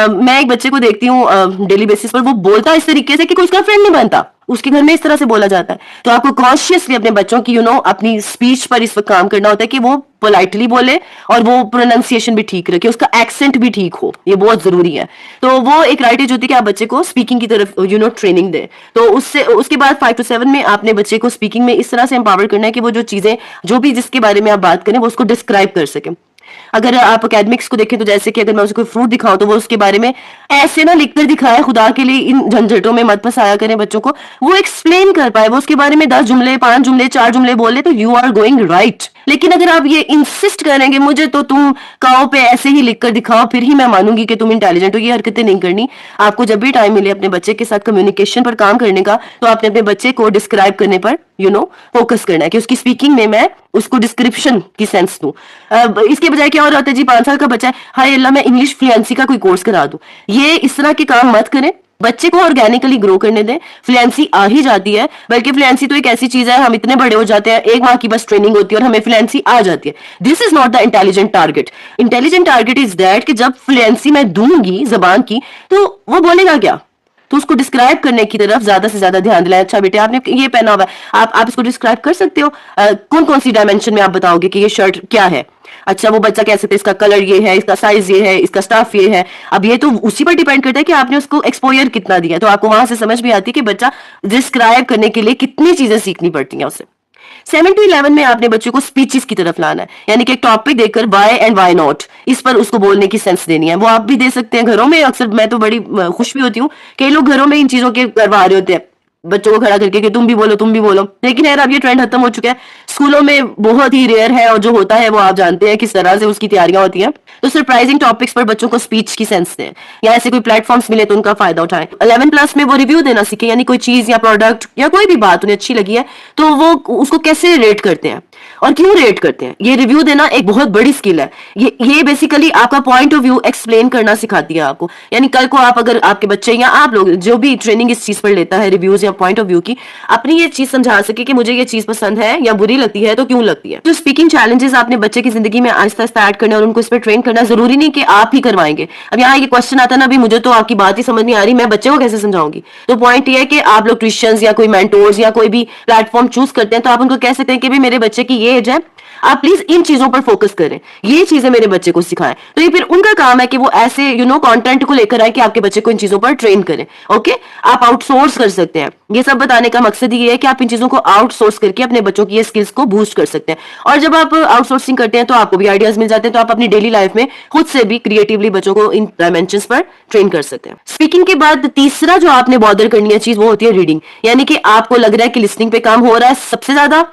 मैं एक बच्चे को देखती हूँ डेली बेसिस पर, वो बोलता है इस तरीके से कि कोई उसका फ्रेंड नहीं बनता, उसके घर में इस तरह से बोला जाता है। तो आपको कॉन्शियसली अपने बच्चों की अपनी स्पीच पर इस वक्त काम करना होता है कि वो पोलाइटली बोले और वो प्रोनाउंसिएशन भी ठीक रखे, उसका एक्सेंट भी ठीक हो, ये बहुत जरूरी है। तो वो एक राइट एज होती है कि आप बच्चे को स्पीकिंग की तरफ ट्रेनिंग दें। तो उसके बाद 5 to 7 में आपने बच्चे को स्पीकिंग में इस तरह से एम्पावर करना है कि वो जो चीजें जो भी जिसके बारे में आप बात करें वो उसको डिस्क्राइब कर सके। अगर आप एकेडमिक्स को देखें तो जैसे कि अगर मैं उसे कोई फ्रूट दिखाऊं तो वो उसके बारे में ऐसे ना लिख कर दिखाए, खुदा के लिए इन झंझटों में मत फंसाया करें बच्चों को, वो एक्सप्लेन कर पाए, वो उसके बारे में 10 जुमले, 5 जुमले, 4 जुमले बोले तो यू आर गोइंग राइट। लेकिन अगर आप ये इंसिस्ट करेंगे मुझे तो तुम काओ पे ऐसे ही लिख कर दिखाओ फिर ही मैं मानूंगी कि तुम इंटेलिजेंट हो, ये हरकतें नहीं करनी। आपको जब भी टाइम मिले अपने बच्चे के साथ कम्युनिकेशन पर काम करने का, तो आपने अपने बच्चे को डिस्क्राइब करने पर फोकस करना है कि उसकी स्पीकिंग में मैं उसको डिस्क्रिप्शन की सेंस दूं। इसके बजाय क्या हो रहा होता है जी, 5 साल का बच्चा है, हाय अल्लाह मैं इंग्लिश फ्लुएंसी का कोई कोर्स करा दूं, ये इस तरह के काम मत करें। बच्चे को ऑर्गेनिकली ग्रो करने दें, फ्लुएंसी आ ही जाती है, बल्कि फ्लुएंसी तो एक ऐसी चीज है, हम इतने बड़े हो जाते हैं, 1 माह की बस ट्रेनिंग होती है और हमें फ्लुएंसी आ जाती है। This is not the intelligent target. Intelligent target is that कि जब फ्लुएंसी मैं दूंगी जबान की तो वो बोलेगा क्या, तो उसको डिस्क्राइब करने की तरफ ज्यादा से ज्यादा ध्यान दिलाएं। अच्छा बेटे आपने ये पहना हुआ है, आप इसको डिस्क्राइब कर सकते हो, कौन कौन सी डायमेंशन में आप बताओगे कि ये शर्ट क्या है। अच्छा वो बच्चा कह सकते हैं इसका कलर ये है, इसका साइज ये है, इसका स्टफ ये है। अब ये तो उसी पर डिपेंड करता है कि आपने उसको एक्सपोजर कितना दिया, तो आपको वहां से समझ भी आती है कि बच्चा डिस्क्राइब करने के लिए कितनी चीजें सीखनी पड़ती हैं उसे। 7 to 11 में आपने बच्चों को स्पीचेस की तरफ लाना है, यानी कि एक टॉपिक देकर वाई एंड वाई नॉट, इस पर उसको बोलने की सेंस देनी है। वो आप भी दे सकते हैं घरों में, अक्सर मैं तो बड़ी खुश भी होती हूँ, कई लोग घरों में इन चीजों के करवा रहे होते हैं बच्चों को खड़ा करके कि तुम भी बोलो तुम भी बोलो। लेकिन यार अब ये ट्रेंड खत्म हो चुका है, स्कूलों में बहुत ही रेयर है, और जो होता है वो आप जानते हैं किस तरह से उसकी तैयारियां होती हैं। तो सरप्राइजिंग टॉपिक्स पर बच्चों को स्पीच की सेंस दें, या ऐसे कोई प्लेटफॉर्म्स मिले तो उनका फायदा उठाएं। 11 प्लस में वो रिव्यू देना सीखे, यानी कोई चीज या प्रोडक्ट या कोई भी बात उन्हें अच्छी लगी है तो वो उसको कैसे रेट करते हैं और क्यों रेट करते हैं। ये रिव्यू देना एक बहुत बड़ी स्किल है। ये बेसिकली आपका पॉइंट ऑफ व्यू एक्सप्लेन करना सिखाती है आपको। यानी कल को आप अगर आपके बच्चे या आप लोग जो भी ट्रेनिंग इस चीज पर लेता है रिव्यूज या पॉइंट ऑफ व्यू की, अपनी ये चीज समझा सके कि मुझे ये चीज पसंद है या बुरी लगती है तो क्यों लगती है। तो स्पीकिंग चैलेंजेस आपने बच्चे की जिंदगी में आहिस्ता आहिस्ता ऐड करना और उनको इस पर ट्रेन करना, जरूरी नहीं कि आप ही करवाएंगे। अब यहाँ ये क्वेश्चन आता है ना, अभी मुझे तो आपकी बात ही समझ नहीं आ रही, मैं बच्चे को कैसे समझाऊंगी। तो पॉइंट ये है कि आप लोग ट्यूशंस या कोई मेंटोर्स या कोई भी प्लेटफॉर्म चूज करते हैं तो आप उनको कह सकते हैं कि भाई मेरे बच्चे की ये एज है, आप प्लीज इन चीजों पर फोकस करें, ये चीजें मेरे बच्चे को सिखाएं। तो ये फिर उनका काम है कि वो ऐसे कंटेंट को लेकर आए कि आपके बच्चे को इन चीजों पर ट्रेन करें। ओके, आप आउटसोर्स कर सकते हैं। ये सब बताने का मकसद ये है कि आप इन चीजों को आउटसोर्स करके अपने बच्चों की ये स्किल्स को बूस्ट कर सकते हैं। और जब आप आउटसोर्सिंग करते हैं तो आपको भी आइडियाज मिल जाते हैं, तो आप अपनी डेली लाइफ में खुद से भी क्रिएटिवली बच्चों को इन डायमेंशंस पर ट्रेन कर सकते हैं। स्पीकिंग के बाद तीसरा जो आपने बॉदर करनी है चीज वो होती है रीडिंग, यानी कि आपको लग रहा है कि लिसनिंग पे काम हो रहा है सबसे ज्यादा,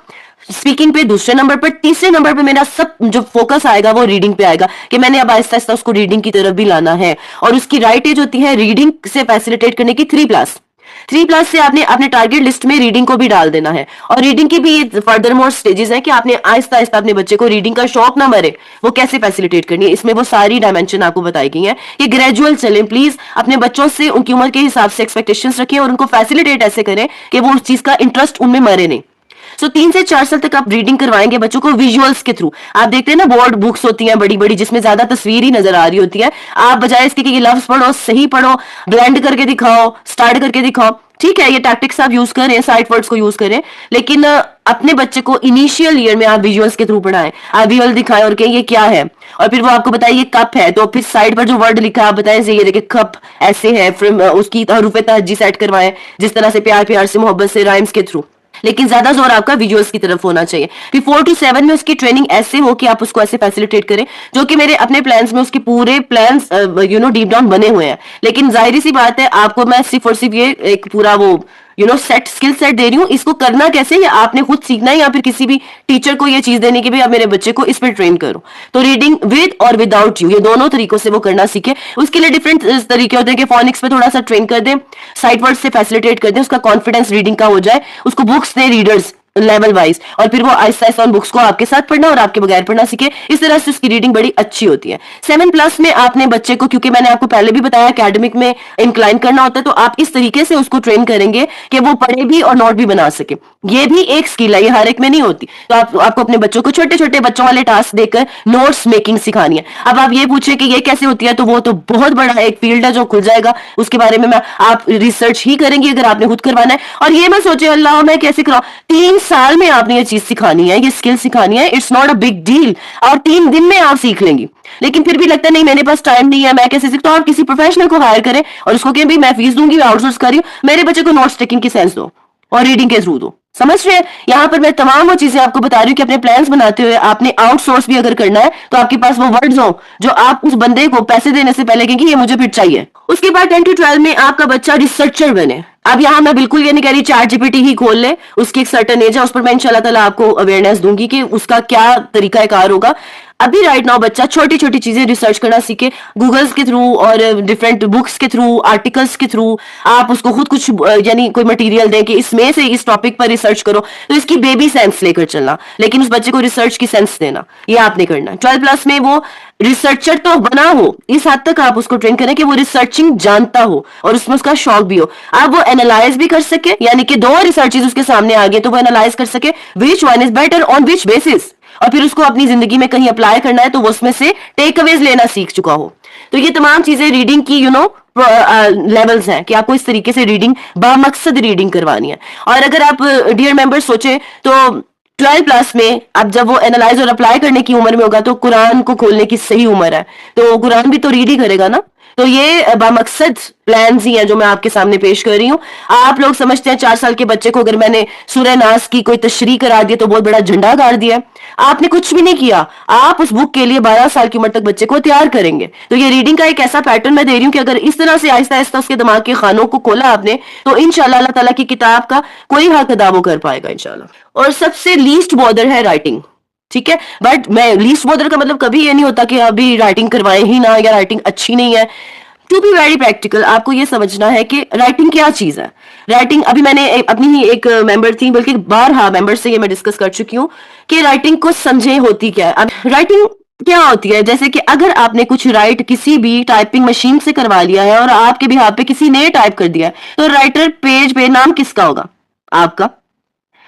स्पीकिंग पे दूसरे नंबर पर, तीसरे नंबर पे मेरा सब जो फोकस आएगा वो रीडिंग पे आएगा कि मैंने अब आहिस्ता आहिस्ता उसको रीडिंग की तरफ भी लाना है। और उसकी राइट एज होती है रीडिंग से फैसिलिटेट करने की 3+ से आपने अपने टारगेट लिस्ट में रीडिंग को भी डाल देना है। और रीडिंग की भी ये फर्दर मोर स्टेजेस हैं कि आपने आहिस्ता आहिस्ता अपने बच्चे को रीडिंग का शौक ना मरे वो कैसे फैसिलिटेट करनी है। इसमें वो सारी डायमेंशन आपको बताई गई है कि ग्रेजुअल चलें। प्लीज अपने बच्चों से उनकी उम्र के हिसाब से एक्सपेक्टेशंस रखें और उनको फैसिलिटेट ऐसे करें कि वो उस चीज का इंटरेस्ट उनमें मरे नहीं। 3 से 4 साल तक आप रीडिंग करवाएंगे बच्चों को विजुअल्स के थ्रू। आप देखते हैं ना बोर्ड बुक्स होती हैं बड़ी बड़ी जिसमें ज्यादा तस्वीर ही नजर आ रही होती है, आप बजाय इसके कि ये लफ्ज पढ़ो, सही पढ़ो, ब्लेंड करके दिखाओ, स्टार्ट करके दिखाओ, ठीक है ये टैक्टिक्स आप यूज करें, साइट वर्ड्स को यूज करें, लेकिन अपने बच्चे को इनिशियल ईयर में आप विजुअल्स के थ्रू पढ़ाएं। आप विजुअल दिखाएं और कहें ये क्या है, और फिर वो आपको बताइए कप है, तो फिर साइड पर जो वर्ड लिखा है आप बताएं ये देखिए कप ऐसे है, फिर उसकी हरूफ तहज्जी सेट करवाएं जिस तरह से प्यार प्यार से मोहब्बत से राइम्स के थ्रू, लेकिन ज्यादा जोर आपका विजुअल्स की तरफ होना चाहिए। फिर 4 to 7 में उसकी ट्रेनिंग ऐसे हो कि आप उसको ऐसे फैसिलिटेट करें जो कि मेरे अपने प्लान्स में उसके पूरे प्लान्स डीप डाउन बने हुए हैं। लेकिन जाहिर सी बात है आपको मैं सिर्फ और सिर्फ ये एक पूरा वो सेट स्किल सेट दे रही हूँ, इसको करना कैसे ये आपने खुद सीखना है या फिर किसी भी टीचर को ये चीज देने की भी आप मेरे बच्चे को इस पर ट्रेन करो। तो रीडिंग विद और विदाउट यू, ये दोनों तरीकों से वो करना सीखे। उसके लिए डिफरेंट तरीके होते हैं कि फोनिक्स पे थोड़ा सा ट्रेन कर दें, साइट वर्ड से फैसिलिटेट कर दें, उसका कॉन्फिडेंस रीडिंग का हो जाए, उसको बुक्स दें रीडर्स लेवल वाइज, और फिर वो आहिस्ता आहिस्ता उन बुक्स को आपके साथ पढ़ना और आपके बगैर पढ़ना सीखे। इस तरह से उसकी रीडिंग बड़ी अच्छी होती है। 7+ में आपने बच्चे को, क्योंकि मैंने आपको पहले भी बताया एकेडमिक में इंक्लाइन करना होता है, तो आप इस तरीके से उसको ट्रेन करेंगे कि वो पढ़े भी और नोट भी बना सके। ये भी एक स्किल है, ये हर एक में नहीं होती। तो आपको अपने बच्चों को छोटे छोटे बच्चों वाले टास्क देकर नोट्स मेकिंग सिखानी है। अब आप ये पूछे कि ये कैसे होती है, तो वो तो बहुत बड़ा एक फील्ड है जो खुल जाएगा, उसके बारे में आप रिसर्च ही करेंगे अगर आपने खुद करवाना है। और ये मैं सोचे अल्लाह मैं कैसे कराऊं, 3 साल में आपने ये चीज सिखानी है, ये स्किल सिखानी है। It's not a big deal, और 3 दिन में आप सीख लेंगी। लेकिन फिर भी लगता है नहीं मेरे पास टाइम नहीं है, मैं कैसे सीखता हूं। आप किसी प्रोफेशनल को हायर करें और उसको कहें भी मैं फीस दूंगी, आउटसोर्स कर रही हूं, मेरे बच्चे को नोट्स टेकिंग की सेंस दो और रीडिंग के थ्रू दो। समझ रहे हैं? यहाँ पर मैं तमाम वो चीजें आपको बता रही हूँ कि अपने प्लान्स बनाते हुए आपने आउटसोर्स भी अगर करना है तो आपके पास वो वर्ड्स हो जो आप उस बंदे को पैसे देने से पहले कहेंगे ये मुझे फिर चाहिए। उसके बाद 10 to 12 में आपका बच्चा रिसर्चर बने। अब यहाँ मैं बिल्कुल ये नहीं कह रही चैट जीपीटी ही खोल ले, उसकी एक सर्टन एज है, उस पर मैं इंशाल्लाह ताला आपको अवेयरनेस दूंगी कि उसका क्या तरीका कार होगा। अभी राइट नाउ बच्चा छोटी छोटी चीजें रिसर्च करना सीखे, गूगल्स के थ्रू और डिफरेंट बुक्स के थ्रू, आर्टिकल्स के थ्रू। आप उसको खुद कुछ यानी कोई मटेरियल दें कि इसमें से इस टॉपिक पर रिसर्च करो, तो इसकी बेबी सेंस लेकर चलना, लेकिन उस बच्चे को रिसर्च की सेंस देना, ये आपने करना है। 12 प्लस में वो रिसर्चर तो बना हो, इस हद तक आप उसको ट्रेन करें कि वो रिसर्चिंग जानता हो और उसमें उसका शौक भी हो। अब वो एनालाइज भी कर सके, यानी कि दो रिसर्चेस उसके सामने आ गए तो वो एनालाइज कर सके which one is better on which basis, और फिर उसको अपनी जिंदगी में कहीं अप्लाई करना है तो वो उसमें से टेक अवेज लेना सीख चुका हो। तो ये तमाम चीजें रीडिंग की लेवल्स हैं कि आपको इस तरीके से रीडिंग बामकसद रीडिंग करवानी है। और अगर आप डियर मेंबर सोचे तो 12 प्लस में अब जब वो एनालाइज और अप्लाई करने की उम्र में होगा तो कुरान को खोलने की सही उम्र है, तो कुरान भी तो रीड ही करेगा ना। तो ये बामकसद प्लान्स ही हैं जो मैं आपके सामने पेश कर रही हूँ। आप लोग समझते हैं 4 साल के बच्चे को अगर मैंने सूरह नास की कोई तशरीह करा दी तो बहुत बड़ा झंडा गाड़ दिया। आपने कुछ भी नहीं किया, आप उस बुक के लिए 12 साल की उम्र तक बच्चे को तैयार करेंगे। तो ये रीडिंग का एक ऐसा पैटर्न मैं दे रही हूँ कि अगर इस तरह से आहिस्ता आहिस्ता उसके दिमाग के खानों को खोला आपने तो इंशाल्लाह अल्लाह ताला की किताब का कोई हक अदा वो कर पाएगा इंशाल्लाह। और सबसे लीस्ट बॉदर है राइटिंग, ठीक है। बट मैं लीस्ट बॉदर का मतलब कभी ये नहीं होता कि अभी राइटिंग करवाएं ही ना या राइटिंग अच्छी नहीं है। टू बी वेरी प्रैक्टिकल आपको ये समझना है कि राइटिंग क्या चीज है। राइटिंग अभी मैंने अपनी ही एक मेंबर थी, बल्कि बारहा मेंबर से ये मैं डिस्कस कर चुकी हूँ कि राइटिंग को समझे होती क्या है। अब राइटिंग क्या होती है, जैसे कि अगर आपने कुछ राइट किसी भी टाइपिंग मशीन से करवा लिया है और आपके बिहाफ पे किसी ने टाइप कर दिया है तो राइटर पेज पे नाम किसका होगा? आपका,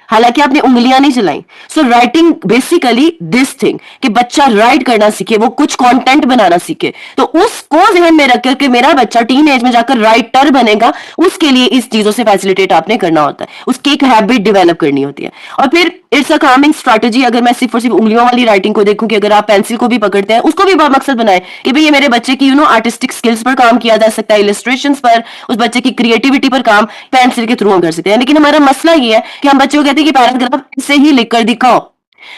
हालांकि आपने उंगलियां नहीं चलाई। So writing basically this thing कि बच्चा राइट करना सीखे, वो कुछ कंटेंट बनाना सीखे, तो उसको ध्यान में रख करके मेरा बच्चा टीन एज में जाकर राइटर बनेगा, उसके लिए इस चीजों से फैसिलिटेट आपने करना होता है, उसकी एक हैबिट डेवलप करनी होती है। और फिर इट्स अ कामिंग स्ट्रैटेजी। अगर मैं सिर्फ और सिर्फ उंगलियों वाली राइटिंग को देखूं कि अगर आप पेंसिल को भी पकड़ते हैं उसको भी मकसद बनाए कि भाई ये मेरे बच्चे की आर्टिस्टिक स्किल्स पर काम किया जा सकता है, इलिस्ट्रेशंस पर, उस बच्चे की क्रिएटिविटी पर काम पेंसिल के थ्रू हम कर सकते हैं। लेकिन हमारा मसला ये है कि हम बच्चों को कहते हैं कि पैराग्राफ ऐसे ही लिखकर दिखाओ,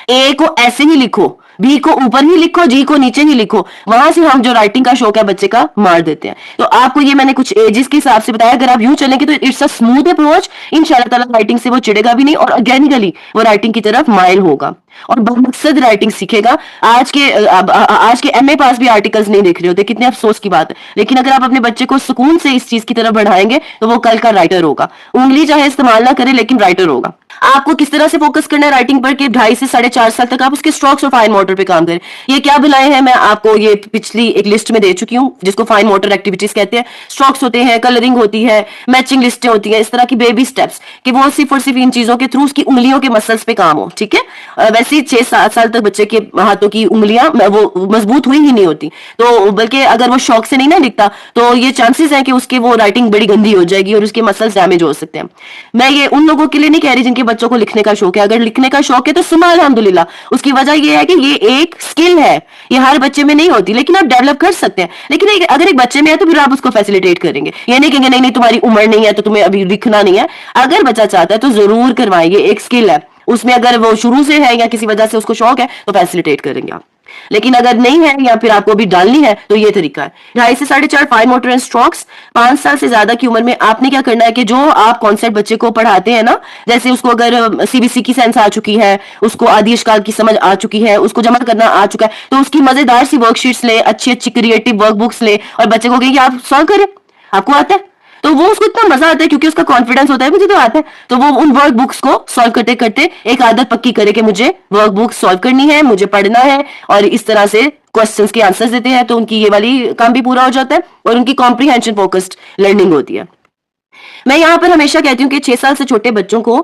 ए को ऐसे ही लिखो, बी को ऊपर ही लिखो, जी को नीचे ही लिखो, वहां से हम जो राइटिंग का शौक है बच्चे का मार देते हैं। तो आपको ये मैंने कुछ एजेस के हिसाब से बताया, अगर आप यूं चलेंगे तो इट्स अ स्मूथ अप्रोच, इंशाल्लाह ताला राइटिंग से वो चिड़ेगा भी नहीं और ऑर्गेनिकली वो राइटिंग की तरफ माइल होगा और मकसद राइटिंग सीखेगा। आज के एमए पास भी आर्टिकल्स नहीं देख रहे होते, कितने अफसोस की बात है। लेकिन अगर आप अपने बच्चे को सुकून से इस चीज की तरफ बढ़ाएंगे तो वो कल का राइटर होगा, उंगली चाहे इस्तेमाल ना करे लेकिन राइटर होगा। आपको किस तरह से फोकस करना है राइटिंग पर कि 2.5 से 4.5 साल तक आप उसके स्ट्रोक्स और फाइन मोटर पे काम करें। ये क्या बुलाए हैं, मैं आपको ये पिछली एक लिस्ट में दे चुकी हूँ जिसको फाइन मोटर एक्टिविटीज कहते हैं। स्ट्रोक्स होते हैं, कलरिंग होती है, मैचिंग लिस्टें होती हैं, इस तरह की बेबी स्टेप्स कि वो सिर्फ और सिर्फ इन चीजों के थ्रू उसकी उंगलियों के मसल्स पे काम हो, ठीक है। वैसे ही 6-7 साल तक बच्चे के हाथों की उंगलियां वो मजबूत हुई ही नहीं होती, तो बल्कि अगर वो शौक से नहीं ना लिखता तो ये चांसेस है कि उसके वो राइटिंग बड़ी गंदी हो जाएगी और उसके मसल्स डैमेज हो सकते हैं। मैं ये उन लोगों के लिए नहीं कह रही जिनके बच्चों को लिखने का शौक है। अगर लिखने का शौक है तो सुमा अल्हम्दुलिल्लाह, उसकी वजह ये है कि ये एक स्किल है, ये हर बच्चे में नहीं होती लेकिन आप डेवलप कर सकते हैं। लेकिन अगर एक बच्चे में है तो फिर आप उसको फैसिलिटेट करेंगे, ये नहीं कहेंगे नहीं नहीं तुम्हारी उम्र नहीं है तो तुम्हें अभी लिखना नहीं है। अगर बच्चा चाहता है तो जरूर करवाएंगे, एक स्किल है उसमें, अगर वो शुरू से है या किसी वजह से उसको शौक है तो फैसिलिटेट करेंगे आप। लेकिन अगर नहीं है या फिर आपको अभी डालनी है तो ये तरीका है 2.5 से 4.5 फाइन मोटर एंड स्ट्रोक्स। 5 साल से ज्यादा की उम्र में आपने क्या करना है कि जो आप कॉन्सेप्ट बच्चे को पढ़ाते हैं ना, जैसे उसको अगर सीबीसी की सेंस आ चुकी है, उसको आदि इश्काल की समझ आ चुकी है, उसको जमा करना आ चुका है, तो उसकी मजेदार सी वर्कशीट्स ले, अच्छी अच्छी क्रिएटिव वर्कबुक्स ले और बच्चे को कहें कि आप सॉल्व करें, आपको आता है, तो वो उसको इतना मजा आता है क्योंकि उसका कॉन्फिडेंस होता है मुझे तो आता है। तो वो उन वर्क बुक्स को सॉल्व करते करते एक आदत पक्की करे कि मुझे वर्क बुक सॉल्व करनी है, मुझे पढ़ना है, और इस तरह से क्वेश्चंस के आंसर्स देते हैं तो उनकी ये वाली काम भी पूरा हो जाता है और उनकी कॉम्प्रिहेंशन फोकस्ड लर्निंग होती है। मैं यहाँ पर हमेशा कहती हूँ कि 6 साल से छोटे बच्चों को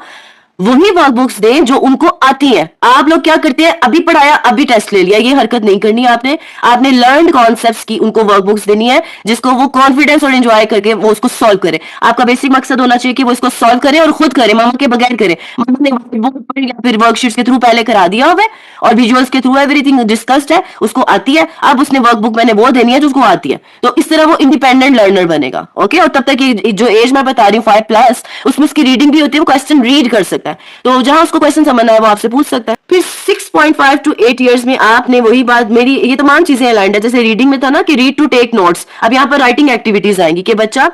वही वर्कबुक्स दें जो उनको आती हैं। आप लोग क्या करते हैं, अभी पढ़ाया अभी टेस्ट ले लिया, ये हरकत नहीं करनी है आपने। आपने लर्नड कॉन्सेप्ट्स की उनको वर्कबुक्स देनी है जिसको वो कॉन्फिडेंस और एंजॉय करके वो उसको सॉल्व करे। आपका बेसिक मकसद होना चाहिए कि वो इसको सॉल्व करे और खुद करे, मामा के बगैर करे। मामा ने बुक पर या फिर वर्कशीट्स के थ्रू पहले करा दिया हुआ है और विजुअल्स के थ्रू एवरीथिंग डिस्कस्ड है, उसको आती है। अब उसने वर्कबुक मैंने वो देनी है जो उसको आती है, तो इस तरह वो इंडिपेंडेंट लर्नर बनेगा। ओके, और तब तक जो एज मैं बता रही हूँ 5+, उसमें उसकी रीडिंग भी होती है, वो क्वेश्चन रीड कर सकता है। सकता है, तो जहां उसको क्वेश्चन समझना है वो आपसे पूछ सकता है। फिर 6.5 to 8 ईयर्स में आपने वही बात, मेरी ये तमाम चीजें अलाइंड है। जैसे रीडिंग में था ना कि रीड टू टेक नोट्स, अब यहाँ पर राइटिंग एक्टिविटीज आएंगी कि बच्चा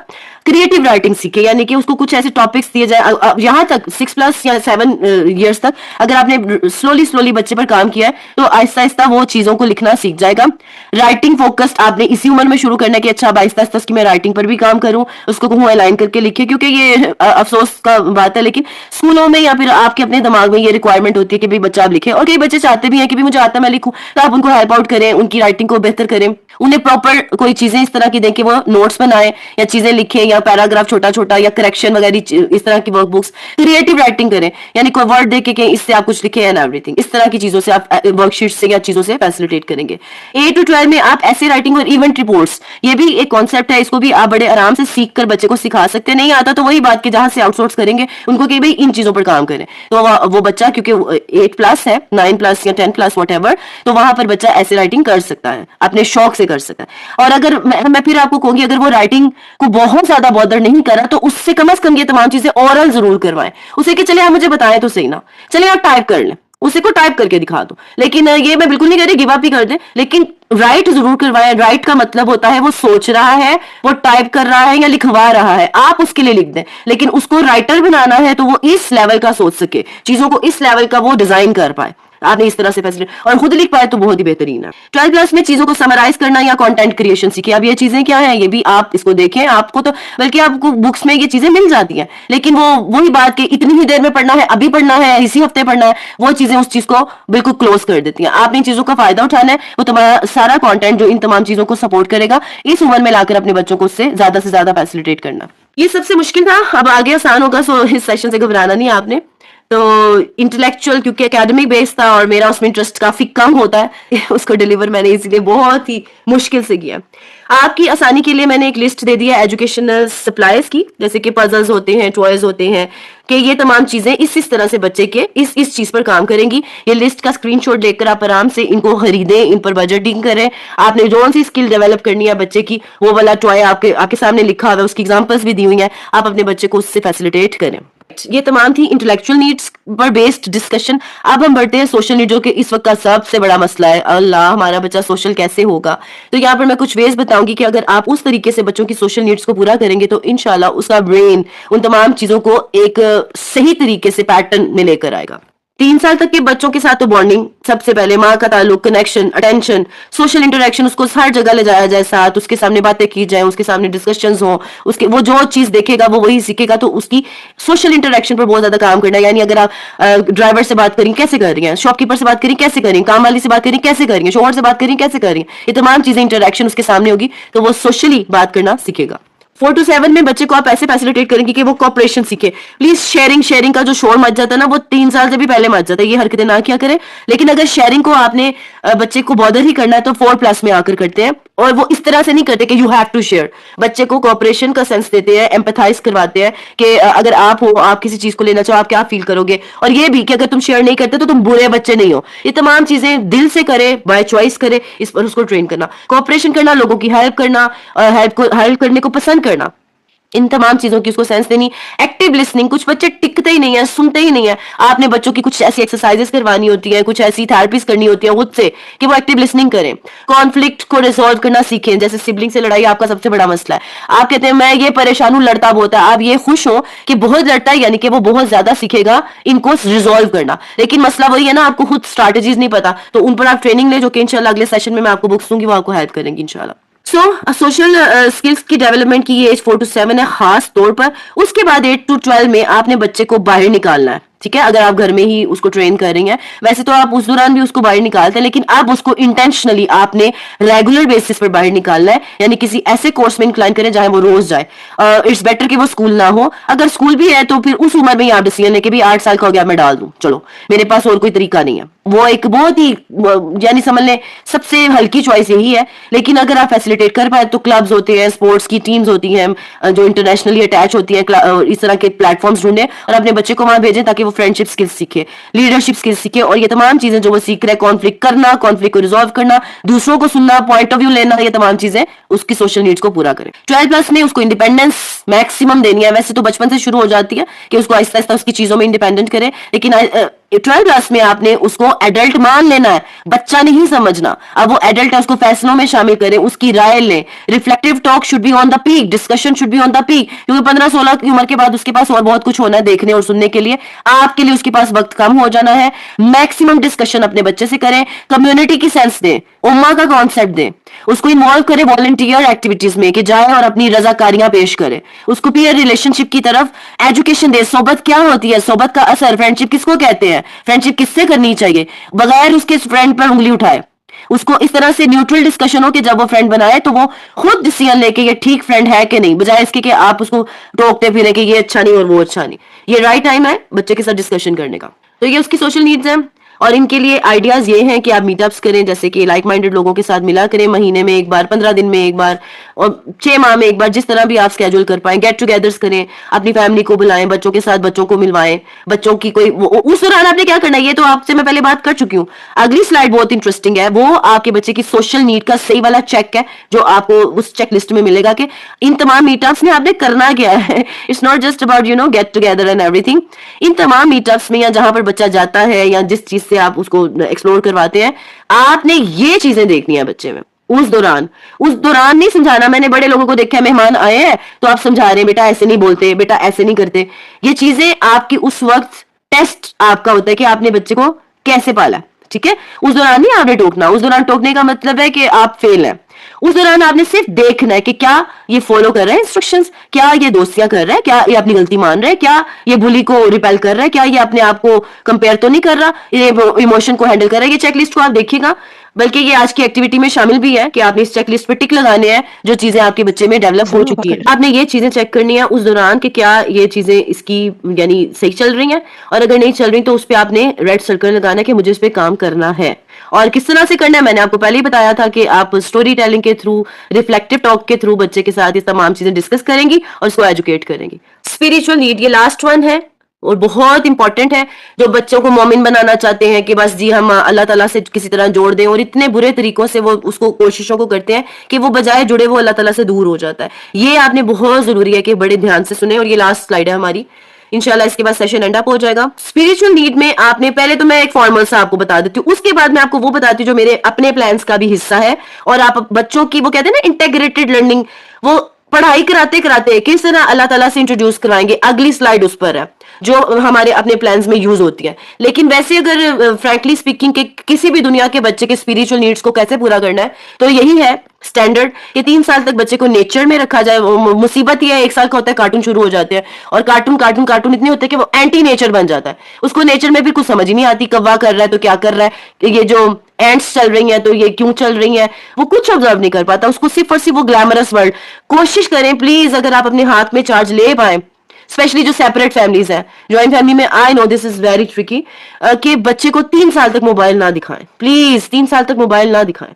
क्रिएटिव राइटिंग सीखे, यानी कि उसको कुछ ऐसे टॉपिक्स दिए जाए। यहाँ तक 6+ या 7 ईयर्स तक अगर आपने स्लोली स्लोली बच्चे पर काम किया है तो आहिस्ता आहिस्ता वो चीजों को लिखना सीख जाएगा। राइटिंग फोकस्ड आपने इसी उम्र में शुरू करना है कि अच्छा अब आहिस्ता आहिस्ता की मैं राइटिंग पर भी काम करूं, उसको कहूं अलाइन करके लिखे, क्योंकि ये अफसोस का बात है लेकिन स्कूलों में या फिर आपके अपने दिमाग में ये रिक्वायरमेंट होती है कि भाई बच्चा अब लिखे, और कई बच्चे चाहते भी हैं कि भी मुझे आता मैं लिखूं, तो आप उनको हेल्प आउट करें, उनकी राइटिंग को बेहतर करें, उन्हें प्रॉपर कोई चीजें इस तरह की दें कि वो नोट्स बनाए या चीजें लिखें या पैराग्राफ छोटा छोटा या करेक्शन वगैरह इस तरह की वर्कबुक्स, क्रिएटिव राइटिंग करें, यानी कोई वर्ड दे के इससे आप कुछ लिखें एंड एवरीथिंग, इस तरह की चीजों से आप वर्कशीट से या चीजों से फैसिलिटेट करेंगे। 8 to 12 में आप ऐसे राइटिंग और इवेंट रिपोर्ट्स, ये भी एक कॉन्सेप्ट है, इसको भी आप बड़े आराम से सीख कर बच्चे को सिखा सकते हैं। नहीं आता तो वही बात कि जहां से आउटसोर्स करेंगे उनको कि भाई इन चीजों पर काम करें, तो वो बच्चा क्योंकि 8+ है, 9+ या 10+ व्हाटएवर, तो वहां पर बच्चा ऐसे राइटिंग कर सकता है, अपने शौक से कर सकता है। और अगर मैं फिर आपको कहूंगी अगर वो राइटिंग को बहुत ज्यादा बॉदर नहीं करा तो उससे कम से कम ये तमाम चीजें ओरल जरूर करवाएं, उसे कि चले आप मुझे बताएं तो सही ना, चले आप टाइप कर लें, उसे को टाइप करके दिखा दो। लेकिन ये मैं बिल्कुल नहीं कह रही गिव अप ही कर दे, लेकिन राइट जरूर करवाएं। राइट का मतलब होता है वो सोच रहा है, वो टाइप कर रहा है या लिखवा रहा है, आप उसके लिए लिख दें, लेकिन उसको राइटर बनाना है तो वो इस लेवल का सोच सके, चीजों को इस लेवल का वो डिजाइन कर पाए, आपने इस तरह से फैसिलिटी और खुद लिख पाए तो बहुत ही बेहतरीन है। 12+ में चीजों को समराइज करना या कंटेंट क्रिएशन सीखे। अब ये चीजें क्या है, ये भी आप इसको देखें, आपको तो बल्कि आपको बुक्स में ये चीजें मिल जाती हैं, लेकिन वो वही बात कि इतनी ही देर में पढ़ना है, अभी पढ़ना है, इसी हफ्ते पढ़ना है, वो चीजें उस चीज को बिल्कुल क्लोज कर देती हैं। आपने इन चीजों का फायदा उठाना है, वो तुम्हारा सारा कंटेंट जो इन तमाम चीजों को सपोर्ट करेगा, इस उम्र में लाकर अपने बच्चों को उससे ज्यादा फैसिलिटेट करना। ये सबसे मुश्किल था, अब आगे आसान होगा, सो इस सेशन से घबराना नहीं आपने। तो इंटेलेक्चुअल क्योंकि एकेडमिक बेस था और मेरा उसमें इंटरेस्ट काफी कम होता है उसको डिलीवर मैंने इसीलिए बहुत ही मुश्किल से किया। आपकी आसानी के लिए मैंने एक लिस्ट दे दी है एजुकेशनल सप्लाईज की, जैसे कि पजल्स होते हैं, टॉयज होते हैं, कि ये तमाम चीजें इस तरह से बच्चे के इस चीज पर काम करेंगी। ये लिस्ट का स्क्रीनशॉट लेकर आप आराम से इनको खरीदें, इन पर बजटिंग करें। आपने जो सी स्किल डेवलप करनी है बच्चे की, वो वाला टॉय आपके सामने लिखा हुआ है, उसकी एग्जांपल्स भी दी हुई हैं, आप अपने बच्चे को उससे फैसिलिटेट करें। ये तमाम थी इंटेलेक्चुअल नीड्स पर बेस्ड डिस्कशन। अब हम बढ़ते हैं सोशल नीड, जो कि इस वक्त का सबसे बड़ा मसला है। अल्लाह, हमारा बच्चा सोशल कैसे होगा? तो यहाँ पर मैं कुछ वेज बताऊंगी कि अगर आप उस तरीके से बच्चों की सोशल नीड्स को पूरा करेंगे तो इंशाल्लाह उसका ब्रेन उन तमाम चीजों को एक सही तरीके से पैटर्न में लेकर आएगा। 3 साल तक के बच्चों के साथ तो बॉन्डिंग सबसे पहले, माँ का ताल्लुक, कनेक्शन, अटेंशन, सोशल इंटरेक्शन, उसको हर जगह ले जाया जाए साथ, उसके सामने बातें की जाए, उसके सामने डिस्कशंस हो, उसके वो जो चीज देखेगा वो वही सीखेगा। तो उसकी सोशल इंटरेक्शन पर बहुत ज्यादा काम करना है। यानी अगर आप ड्राइवर से बात करें कैसे कर रही हैं, शॉपकीपर से बात करें कैसे करें, काम वाली से बात करें कैसे करें, शोहर से बात करें कैसे करें, ये तमाम चीजें इंटरेक्शन उसके सामने होगी तो वो सोशली बात करना सीखेगा। 4 to 7 में बच्चे को आप ऐसे फैसिलिटेट करेंगे कि वो कॉपरेशन सीखे। प्लीज शेयरिंग का जो शोर मच जाता है ना, वो 3 साल से भी पहले मच जाता है, ये हरकतें ना किया करें। लेकिन अगर शेयरिंग को आपने बच्चे को बॉदर ही करना है तो 4+ में आकर करते हैं, और वो इस तरह से नहीं करते कि यू हैव टू शेयर। बच्चे को कॉपरेशन का सेंस देते हैं, एम्पैथाइज करवाते हैं कि अगर आप हो, आप किसी चीज को लेना चाहो, आप क्या फील करोगे, और ये भी कि अगर तुम शेयर नहीं करते तो तुम बुरे बच्चे नहीं हो। ये तमाम चीजें दिल से करे, बाय चॉइस करे, इस पर उसको ट्रेन करना, कॉपरेशन करना, लोगों की हेल्प करना, हेल्प करने को पसंद करना, इन तमाम चीजों की उसको सेंस देनी। एक्टिव लिसनिंग, कुछ बच्चे टिकते ही नहीं है, सुनते ही नहीं है। आपने बच्चों की कुछ ऐसी एक्सरसाइजेस करवानी होती है, कुछ ऐसी थेरेपीज करनी होती है खुद से कि वो एक्टिव लिसनिंग करें। कॉन्फ्लिक्ट को रिजॉल्व करना सीखें, जैसे सिबलिंग से लड़ाई आपका सबसे बड़ा मसला है, आप कहते हैं मैं ये परेशान हूं, लड़ता बहुत है, आप ये खुश हो कि बहुत लड़ता है, यानी कि वो बहुत ज्यादा सीखेगा इनको रिजॉल्व करना। लेकिन मसला वही है ना, आपको खुद स्ट्रैटेजीज नहीं पता, तो उन पर आप ट्रेनिंग ले, जो कि इंशाल्लाह अगले सेशन में मैं आपको बुक्स दूंगी, वो आपको हेल्प करेंगी इंशाल्लाह। सोशल स्किल्स की डेवलपमेंट की ये एज 4 to 7 है खास तौर पर। उसके बाद 8 to 12 में आपने बच्चे को बाहर निकालना है, ठीक है। अगर आप घर में ही उसको ट्रेन कर रही हैं, वैसे तो आप उस दौरान भी उसको बाहर निकालते हैं, लेकिन अब उसको इंटेंशनली आपने रेगुलर बेसिस पर बाहर निकालना है, यानी किसी ऐसे कोर्स में इंक्लाइन करें जहां वो रोज जाए। इट्स बेटर कि वो स्कूल ना हो, अगर स्कूल भी है तो फिर उस उम्र में ही आप डिसीजन लेके भी 8 साल का हो गया मैं डाल दूं, चलो मेरे पास और कोई तरीका नहीं है, वो एक बहुत ही यानी समझ लें सबसे हल्की चॉइस यही है। लेकिन अगर आप फैसिलिटेट कर पाए तो क्लब्स होते हैं, स्पोर्ट्स की टीम्स होती हैं जो इंटरनेशनली अटैच होती है, इस तरह के प्लेटफॉर्म्स ढूंढें और अपने बच्चे को वहां भेजें ताकि वो फ्रेंडशिप स्किल्स सीखे, लीडरशिप स्किल्स सीखे, और ये तमाम चीजें जो वो सीख रहा है, कॉन्फ्लिक्ट करना, कॉन्फ्लिक्ट को रिजॉल्व करना, दूसरों को सुनना, पॉइंट ऑफ व्यू लेना, ये तमाम चीजें उसकी सोशल नीड्स को पूरा करें। 12 प्लस में उसको इंडिपेंडेंस मैक्सिमम देनी है। वैसे तो बचपन से शुरू हो जाती है कि उसको आहिस्ता आहिस्ता उसकी चीजों में इंडिपेंडेंट करे, लेकिन 12 क्लास में आपने उसको एडल्ट मान लेना है, बच्चा नहीं समझना। अब वो एडल्ट है, उसको फैसलों में शामिल करें, उसकी राय लें। Reflective talk should be on the peak, discussion should be on the peak, क्योंकि 15-16 की उम्र के बाद उसके पास और बहुत कुछ होना है देखने और सुनने के लिए। आपके लिए उसके पास वक्त कम हो जाना है। मैक्सिमम डिस्कशन अपने बच्चे से करें, कम्युनिटी की सेंस दें, उम्मा का कॉन्सेप्ट दें, उसको इन्वॉल्व करें वॉलंटियर एक्टिविटीज में कि जाए और अपनी रजाकारियां पेश करे, उसको पीयर रिलेशनशिप की तरफ एजुकेशन दे। सोबत क्या होती है, सोबत का असर, फ्रेंडशिप किसको कहते हैं, फ्रेंडशिप किससे करनी चाहिए, बगैर उसके फ्रेंड पर उंगली उठाए। उसको इस तरह से न्यूट्रल डिस्कशन हो कि जब वो फ्रेंड बनाए तो वो खुद डिसीजन लेके ये ठीक फ्रेंड है कि नहीं, बजाय इसके कि आप उसको टोकते फिरे कि ये अच्छा नहीं और वो अच्छा नहीं। ये राइट टाइम है बच्चे के साथ डिस्कशन करने का। तो ये उसकी सोशल नीड्स हैं, और इनके लिए आइडियाज ये हैं कि आप मीटअप्स करें, जैसे कि लाइक माइंडेड लोगों के साथ मिला करें, महीने में एक बार, 15 दिन में एक बार, और 6 माह में एक बार, जिस तरह भी आप स्केड्यूल कर पाएं। गेट टुगेदर्स करें, अपनी फैमिली को बुलाएं, बच्चों के साथ बच्चों को मिलवाएं, बच्चों की कोई उस दौरान आपने क्या करना है ये तो आपसे मैं पहले बात कर चुकी हूँ। अगली स्लाइड बहुत इंटरेस्टिंग है, वो आपके बच्चे की सोशल नीड का सही वाला चेक है जो आपको उस चेक लिस्ट में मिलेगा कि इन तमाम मीटअप्स में आपने करना क्या है। It's not just about get together and everything. इन तमाम मीटअप्स में या जहां पर बच्चा जाता है या जिस चीज से आप उसको एक्सप्लोर करवाते हैं, आपने ये चीजें देखनी है बच्चे में। उस दौरान नहीं समझाना। मैंने बड़े लोगों को देखा है, मेहमान आए हैं तो आप समझा रहे हैं बेटा ऐसे नहीं बोलते, बेटा ऐसे नहीं करते। ये चीजें आपकी उस वक्त टेस्ट आपका होता है कि आपने बच्चे को कैसे पाला, ठीक है। उस दौरान नहीं आपने टोकना। उस दौरान टोकने का मतलब है कि आप फेल है। उस दौरान आपने सिर्फ देखना है कि क्या ये फॉलो कर रहा है इंस्ट्रक्शंस, क्या ये दोस्तियां कर रहा है, क्या ये अपनी गलती मान रहा है, क्या ये बुली को रिपेल कर रहा है, क्या ये अपने आप को कंपेयर तो नहीं कर रहा, ये इमोशन को हैंडल कर रहा है। ये चेकलिस्ट को आप देखिएगा, बल्कि ये आज की एक्टिविटी में शामिल भी है कि आपने इस चेकलिस्ट पे टिक लगाने हैं जो चीजें आपके बच्चे में डेवलप हो चुकी है। आपने ये चीजें चेक करनी है उस दौरान कि क्या ये चीजें इसकी यानी सही चल रही हैं, और अगर नहीं चल रही तो उस पर आपने रेड सर्कल लगाना है कि मुझे इस पे काम करना है। और किस तरह से करना है मैंने आपको पहले ही बताया था कि आप स्टोरी टेलिंग के थ्रू, रिफ्लेक्टिव टॉक के थ्रू बच्चे के साथ ये तमाम चीजें डिस्कस करेंगी और उसको एजुकेट करेंगी। स्पिरिचुअल नीड ये लास्ट वन है और बहुत इंपॉर्टेंट है, जो बच्चों को मोमिन बनाना चाहते हैं कि बस जी हम अल्लाह ताला से किसी तरह जोड़ दें, और इतने बुरे तरीकों से वो उसको कोशिशों को करते हैं कि वो बजाय जुड़े वो अल्लाह ताला से दूर हो जाता है। ये आपने बहुत जरूरी है कि बड़े ध्यान से सुने, और ये लास्ट स्लाइड है हमारी। इंशाल्लाह इसके बाद सेशन एंड अप हो जाएगा। स्पिरिचुअल नीड में आपने पहले तो मैं एक फॉर्मल सा आपको बता देती हूँ, उसके बाद मैं आपको वो बताती हूँ जो मेरे अपने प्लान्स का भी हिस्सा है। और आप बच्चों की वो कहते हैं ना इंटेग्रेटेड लर्निंग, वो पढ़ाई कराते कराते किस तरह अल्लाह ताला से इंट्रोड्यूस कराएंगे, अगली स्लाइड उस पर है जो हमारे अपने प्लान्स में यूज होती है। लेकिन वैसे अगर फ्रैंकली स्पीकिंग के किसी भी दुनिया के बच्चे के स्पिरिचुअल नीड्स को कैसे पूरा करना है तो यही है स्टैंडर्ड कि 3 साल तक बच्चे को नेचर में रखा जाए। मुसीबत ये है 1 साल का होता है कार्टून शुरू हो जाते हैं, और कार्टून इतने होते हैं कि वो एंटी नेचर बन जाता है। उसको नेचर में भी कुछ समझ ही नहीं आती, कौवा कर रहा है तो क्या कर रहा है, ये जो एंड्स चल रही हैं तो ये क्यों चल रही हैं, वो कुछ ऑब्जर्व नहीं कर पाता। उसको सिर्फ और सिर्फ वो ग्लैमरस वर्ल्ड। कोशिश करें प्लीज, अगर आप अपने हाथ में चार्ज ले पाए, स्पेशली जो सेपरेट फैमिलीज हैं, ज्वाइंट फैमिली में I know this is very tricky, कि बच्चे को 3 साल तक मोबाइल ना दिखाएं, प्लीज 3 साल तक मोबाइल ना दिखाएं।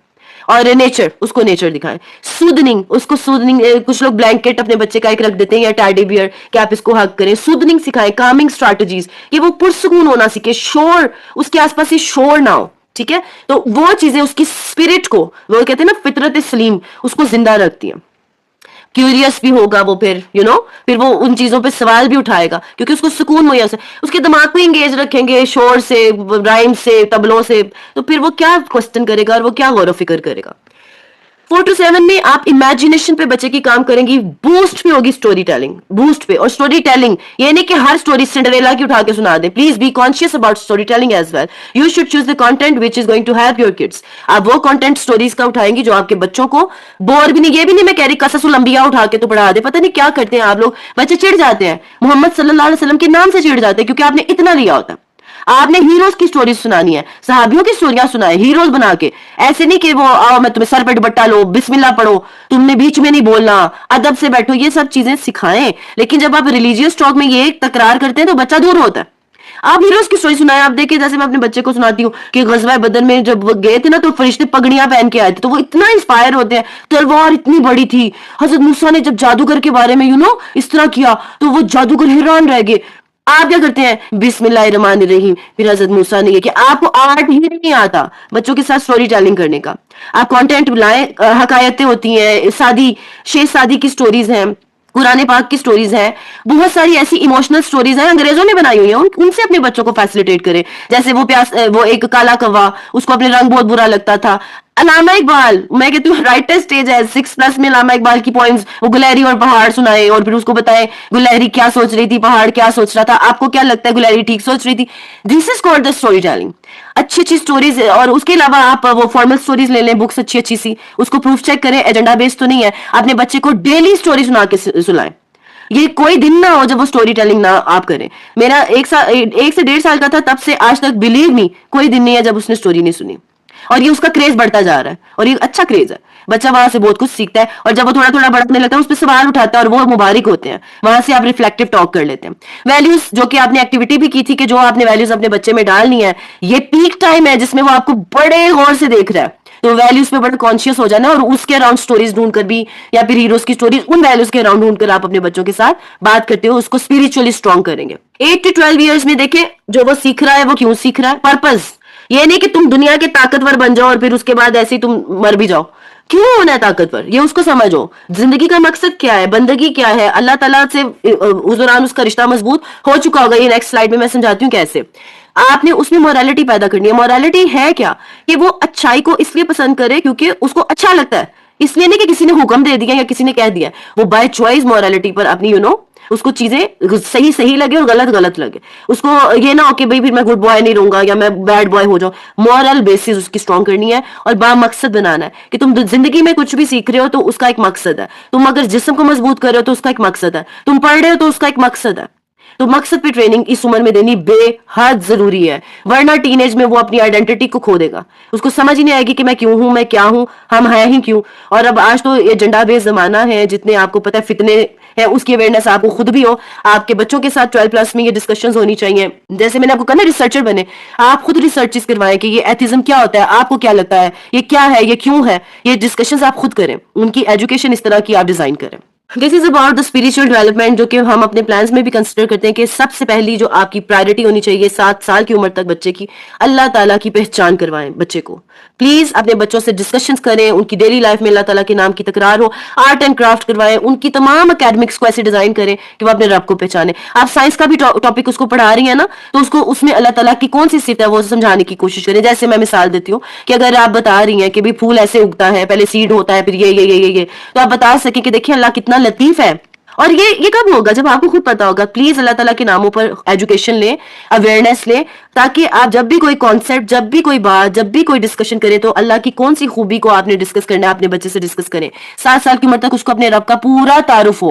और नेचर, उसको नेचर दिखाएं। सूदनिंग, उसको सूदनिंग, कुछ लोग ब्लैंकेट अपने बच्चे का एक रख देते हैं या टैडी बियर कि आप इसको हग करें। सूदनिंग सिखाएं, कामिंग स्ट्रैटेजीज, कि वो पुरसुकून होना सीखे, शोर उसके आसपास ही शोर ना हो, ठीक है। तो वो चीजें उसकी स्पिरिट को, वो कहते हैं ना फितरत सलीम, उसको जिंदा रखती हैं। क्यूरियस भी होगा वो, फिर फिर वो उन चीजों पे सवाल भी उठाएगा क्योंकि उसको सुकून मुहैया से, उसके दिमाग को एंगेज रखेंगे शोर से, राइम से, तबलों से, तो फिर वो क्या क्वेश्चन करेगा और वो क्या गौर फिक्र करेगा। 4 to 7 में आप इमेजिनेशन पे बच्चे की काम करेंगी, बूस्ट पे होगी स्टोरी टेलिंग, बूस्ट पे। और स्टोरी टेलिंग ये नहीं कि हर स्टोरी सिंड्रेला की उठा के सुना दे, please be conscious about story telling as well. You should choose the content which is going to help your kids. आप वो कंटेंट स्टोरीज का उठाएंगी जो आपके बच्चों को बोर भी नहीं, ये भी नहीं मैं कह रही कससुल अंबिया उठा के तो पढ़ा दे, पता नहीं क्या करते हैं आप लोग, बच्चे चिढ़ जाते हैं, मोहम्मद सल्लल्लाहु अलैहि वसल्लम के नाम से चिढ़ जाते हैं क्योंकि आपने इतना लिया होता है। आपने हीरोज की स्टोरी सुनानी है, सहाबियों की स्टोरियां सुनाए हीरोज बना के, ऐसे नहीं कि वो आओ मैं तुम्हें सर पे दुपट्टा लो, बिस्मिल्लाह पढ़ो, तुमने बीच में नहीं बोलना, अदब से बैठो, ये सब चीजें सिखाएं। लेकिन जब आप रिलीजियस टॉक में ये तकरार करते हैं तो बच्चा दूर होता है। आप हीरोज की स्टोरी सुनाए। आप देखिए जैसे मैं अपने बच्चे को सुनाती हूँ कि गजवा बदर में जब वो गए थे ना तो फरिश्ते पगड़ियां पहन के आए थे, तो वो इतना इंस्पायर होते हैं, तलवार इतनी बड़ी थी, हजरत मूसा ने जब जादूगर के बारे में इस तरह किया तो वो जादूगर हैरान रह गए। आप क्या करते हैं, बिस्मिल्लाहिर्रहमानिर्रहीम। फिर हजरत मूसा ने ये कि आपको आर्ट ही नहीं आता बच्चों के साथ स्टोरी टेलिंग करने का। आप कंटेंट लाएं, हकायतें होती हैं, शादी, शेख शादी की स्टोरीज हैं, कुरान पाक की स्टोरीज हैं, बहुत सारी ऐसी इमोशनल स्टोरीज हैं अंग्रेजों ने बनाई हुई हैं, उनसे अपने बच्चों को फैसिलिटेट करें। जैसे वो एक काला कौवा, उसको अपने रंग बहुत बुरा लगता था। अलामा इकबाल, मैं कहती हूँ राइटर स्टेज है 6+ में, अलामा इकबाल की पोइम्स, वो गुलहरी और पहाड़ सुनाए और फिर उसको बताए गुलहरी क्या सोच रही थी, पहाड़ क्या सोच रहा था, आपको क्या लगता है गुलहरी ठीक सोच रही थी। This is called the story telling. अच्छी अच्छी स्टोरीज। और उसके अलावा आप वो फॉर्मल स्टोरीज ले लें, बुक्स अच्छी अच्छी सी, उसको प्रूफ चेक करें, एजेंडा बेस्ड तो नहीं है। अपने बच्चे को डेली स्टोरी सुना के सुनाएं। ये कोई दिन ना हो जब वो स्टोरी टेलिंग ना आप करें। मेरा 1 से 1.5 साल का था तब से आज तक, बिलीव मी, कोई दिन नहीं है जब उसने स्टोरी नहीं सुनी। और ये उसका क्रेज बढ़ता जा रहा है और ये अच्छा क्रेज है। बच्चा वहां से बहुत कुछ सीखता है और जब वो थोड़ा थोड़ा बढ़ने लगता है उस पर सवाल उठाता है और वो मुबारक होते हैं। वहां से आप रिफ्लेक्टिव टॉक कर लेते हैं। वैल्यूज, जो कि आपने एक्टिविटी भी की थी कि जो आपने वैल्यूज अपने बच्चे में डालनी है, ये पीक टाइम है जिसमें वो आपको बड़े गौर से देख रहा है। तो वैल्यूज पे बड़ा कॉन्शियस हो जाना और उसके अराउंड स्टोरीज ढूंढकर भी, या फिर हीरोज की स्टोरीज, उन वैल्यूज के अराउंड ढूंढकर आप अपने बच्चों के साथ बात करते हो, उसको स्पिरिचुअली स्ट्रॉन्ग करेंगे। 8 to 12 ईयर्स में देखें जो वो सीख रहा है वो क्यों सीख रहा है, पर्पज। ये नहीं कि तुम दुनिया के ताकतवर बन जाओ और फिर उसके बाद ऐसे ही तुम मर भी जाओ। क्यों होना है ताकतवर, ये उसको समझो। जिंदगी का मकसद क्या है, बंदगी क्या है, अल्लाह ताला से उस दौरान उसका रिश्ता मजबूत हो चुका होगा। ये नेक्स्ट स्लाइड में मैं समझाती हूँ कैसे। आपने उसमें मोरालिटी पैदा करनी है। मोरालिटी है क्या, कि वो अच्छाई को इसलिए पसंद करे क्योंकि उसको अच्छा लगता है, इसलिए नहीं कि किसी ने हुक्म दे दिया या किसी ने कह दिया। वो बाय चॉइस मोरालिटी पर अपनी उसको चीजें सही सही लगे और गलत गलत लगे। उसको ये ना हो कि भाई फिर मैं गुड बॉय नहीं रहूंगा या मैं बैड बॉय हो जाऊं। मॉरल बेसिस उसकी स्ट्रॉन्ग करनी है और बामकसद बनाना है कि तुम जिंदगी में कुछ भी सीख रहे हो तो उसका एक मकसद है। तुम अगर जिस्म को मजबूत कर रहे हो तो उसका एक मकसद है। तुम पढ़ रहे हो तो उसका एक मकसद है। तो मकसद पे ट्रेनिंग इस उम्र में देनी बेहद जरूरी है, वरना टीनेज में वो अपनी आइडेंटिटी को खो देगा। उसको समझ ही नहीं आएगी कि मैं क्यों हूं, मैं क्या हूं, हम हैं ही क्यों। और अब आज तो ये एजेंडा बेस्ड जमाना है, जितने आपको पता है फितने है, उसकी अवेयरनेस आपको खुद भी हो। आपके बच्चों के साथ 12+ में ये डिस्कशन होनी चाहिए। जैसे मैंने आपको कहा ना, रिसर्चर बने, आप खुद रिसर्च करवाएं कि ये एथिज्म क्या होता है, आपको क्या लगता है, ये क्या है, ये क्यों है। ये डिस्कशन आप खुद करें, उनकी एजुकेशन इस तरह की आप डिजाइन करें। This is about the spiritual development, जो कि हम अपने प्लान्स में भी कंसिडर करते हैं कि सबसे पहली जो आपकी प्रायोरिटी होनी चाहिए 7 साल की उम्र तक बच्चे की, अल्लाह ताला की पहचान करवाएं बच्चे को। प्लीज अपने बच्चों से डिस्कशंस करें, उनकी डेली लाइफ में अल्लाह ताला के नाम की तकरार हो। आर्ट एंड क्राफ्ट करवाएं, उनकी तमाम अकेडमिक्स को ऐसे डिजाइन करें कि वो अपने रब को पहचाने। आप साइंस का भी टॉपिक उसको पढ़ा रही है ना, तो उसको उसमें अल्लाह ताला की कौन सी सिफत है वो समझाने की कोशिश करें। जैसे मैं मिसाल देती हूँ कि अगर आप बता रही हैं कि भी फूल ऐसे उगता है, पहले सीड होता है, फिर ये, तो आप बता सकें कि देखिए अल्लाह कितना लतीफ है। और ये कब होगा, जब आपको खुद पता होगा। प्लीज अल्लाह ताला के नामों पर एजुकेशन लें, अवेयरनेस लें, ताकि आप जब भी कोई कॉन्सेप्ट, जब भी कोई बात, जब भी कोई डिस्कशन करें तो अल्लाह की कौन सी खूबी को आपने डिस्कस करना है, अपने बच्चे से डिस्कस करें। 7 साल की उम्र तक उसको अपने रब का पूरा तारुफ हो।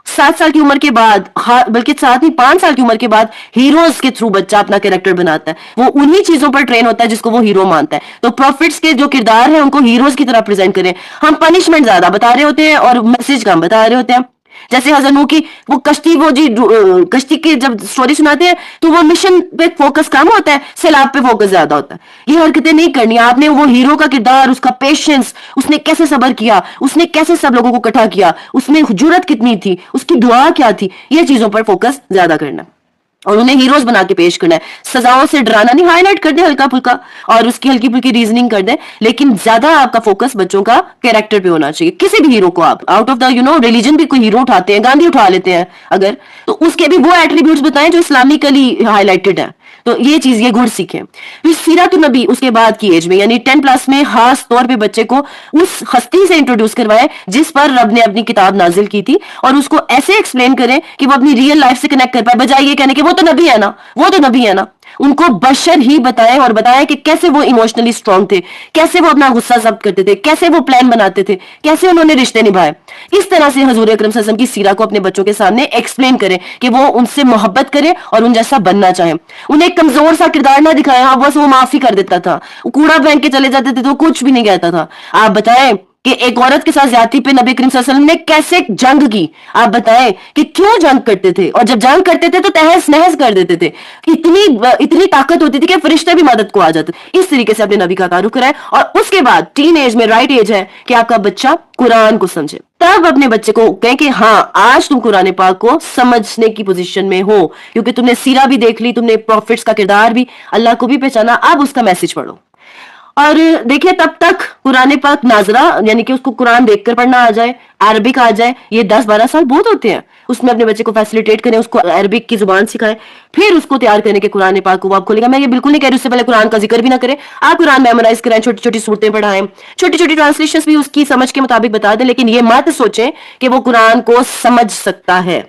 7 साल की उम्र के बाद, बल्कि 7 नहीं 5 साल की उम्र के बाद हीरोज के थ्रू बच्चा अपना कैरेक्टर बनाता है। वो उन्हीं चीजों पर ट्रेन होता है जिसको वो हीरो मानता है। तो प्रॉफिट्स के जो किरदार है उनको हीरोज की तरह प्रेजेंट करें। हम पनिशमेंट ज्यादा बता रहे होते हैं और मैसेज कम बता रहे होते हैं। जैसे हज़रत नूह की वो कश्ती, वो जी कश्ती की जब स्टोरी सुनाते हैं तो वो मिशन पे फोकस कम होता है, सैलाब पे फोकस ज्यादा होता है। ये हरकतें नहीं करनी आपने। वो हीरो का किरदार, उसका पेशेंस, उसने कैसे सब्र किया, उसने कैसे सब लोगों को इकट्ठा किया, उसमें जुर्रत कितनी थी, उसकी दुआ क्या थी, ये चीजों पर फोकस ज्यादा करना और उन्हें हीरोज बना के पेश करना है। सजाओं से डराना नहीं, हाईलाइट कर दे हल्का फुल्का और उसकी हल्की फुल्की रीजनिंग कर दे, लेकिन ज्यादा आपका फोकस बच्चों का कैरेक्टर पे होना चाहिए। किसी भी हीरो को आप आउट ऑफ द रिलीजन भी कोई हीरो उठाते हैं, गांधी उठा लेते हैं अगर, तो उसके भी वो एट्रीब्यूट्स बताएं जो इस्लामिकली हाईलाइटेड है। तो ये चीज, ये गुण सीखें। फिर सीरत नबी उसके बाद की एज में, यानी 10+ में खास तौर पे बच्चे को उस हस्ती से इंट्रोड्यूस करवाएं जिस पर रब ने अपनी किताब नाजिल की थी, और उसको ऐसे एक्सप्लेन करें कि वो अपनी रियल लाइफ से कनेक्ट कर पाए, बजाय ये कहने कि वो तो नबी है ना, वो तो नबी है ना। उनको बशर ही बताएं और बताएं कि कैसे वो इमोशनली स्ट्रांग थे, कैसे वो अपना गुस्सा जब्त करते थे, कैसे वो प्लान बनाते थे, कैसे उन्होंने रिश्ते निभाए। इस तरह से हजूर अकरम सल्लल्लाहु अलैहि वसल्लम की सीरा को अपने बच्चों के सामने एक्सप्लेन करें कि वो उनसे मोहब्बत करें और उन जैसा बनना चाहें। उन्हें एक कमजोर सा किरदार ना दिखाएं, हाँ बस वो माफी कर देता था, कूड़ा फेंक के चले जाते थे तो कुछ भी नहीं कहता था। आप बताएं कि एक औरत के साथ ज्यादती पे नबी करीम सल्लल्लाहु अलैहि वसल्लम ने कैसे जंग की। आप बताएं कि क्यों जंग करते थे, और जब जंग करते थे तो तहस नहस कर देते थे। इतनी ताकत होती थी कि फरिश्ते भी मदद को आ जाते। इस तरीके से अपने नबी का तारुफ कराएं। और उसके बाद टीन एज में राइट एज है कि आपका बच्चा कुरान को समझे। तब अपने बच्चे को कहें कि हाँ आज तुम कुरान पाक को समझने की पोजीशन में हो, क्योंकि तुमने सीरा भी देख ली, तुमने प्रॉफिट्स का किरदार भी, अल्लाह को भी पहचाना, अब उसका मैसेज पढ़ो। और देखिए तब तक कुरान पाक नाजरा यानी कि उसको कुरान देखकर पढ़ना आ जाए, अरबिक आ जाए, ये 10-12 साल बहुत होते हैं। उसमें अपने बच्चे को फैसिलिटेट करें, उसको अरबिक की जुबान सिखाएं, फिर उसको तैयार करने के कुरान पाक को आप खोलेगा। मैं ये बिल्कुल नहीं कह रही उससे पहले कुरान का जिक्र भी ना करें, आप कुरान मेमोराइज कराएं, छोटी छोटी सूरतें पढ़ाएं, छोटी छोटी ट्रांसलेशन भी उसकी समझ के मुताबिक बता दें, लेकिन ये मत सोचें कि वो कुरान को समझ सकता है।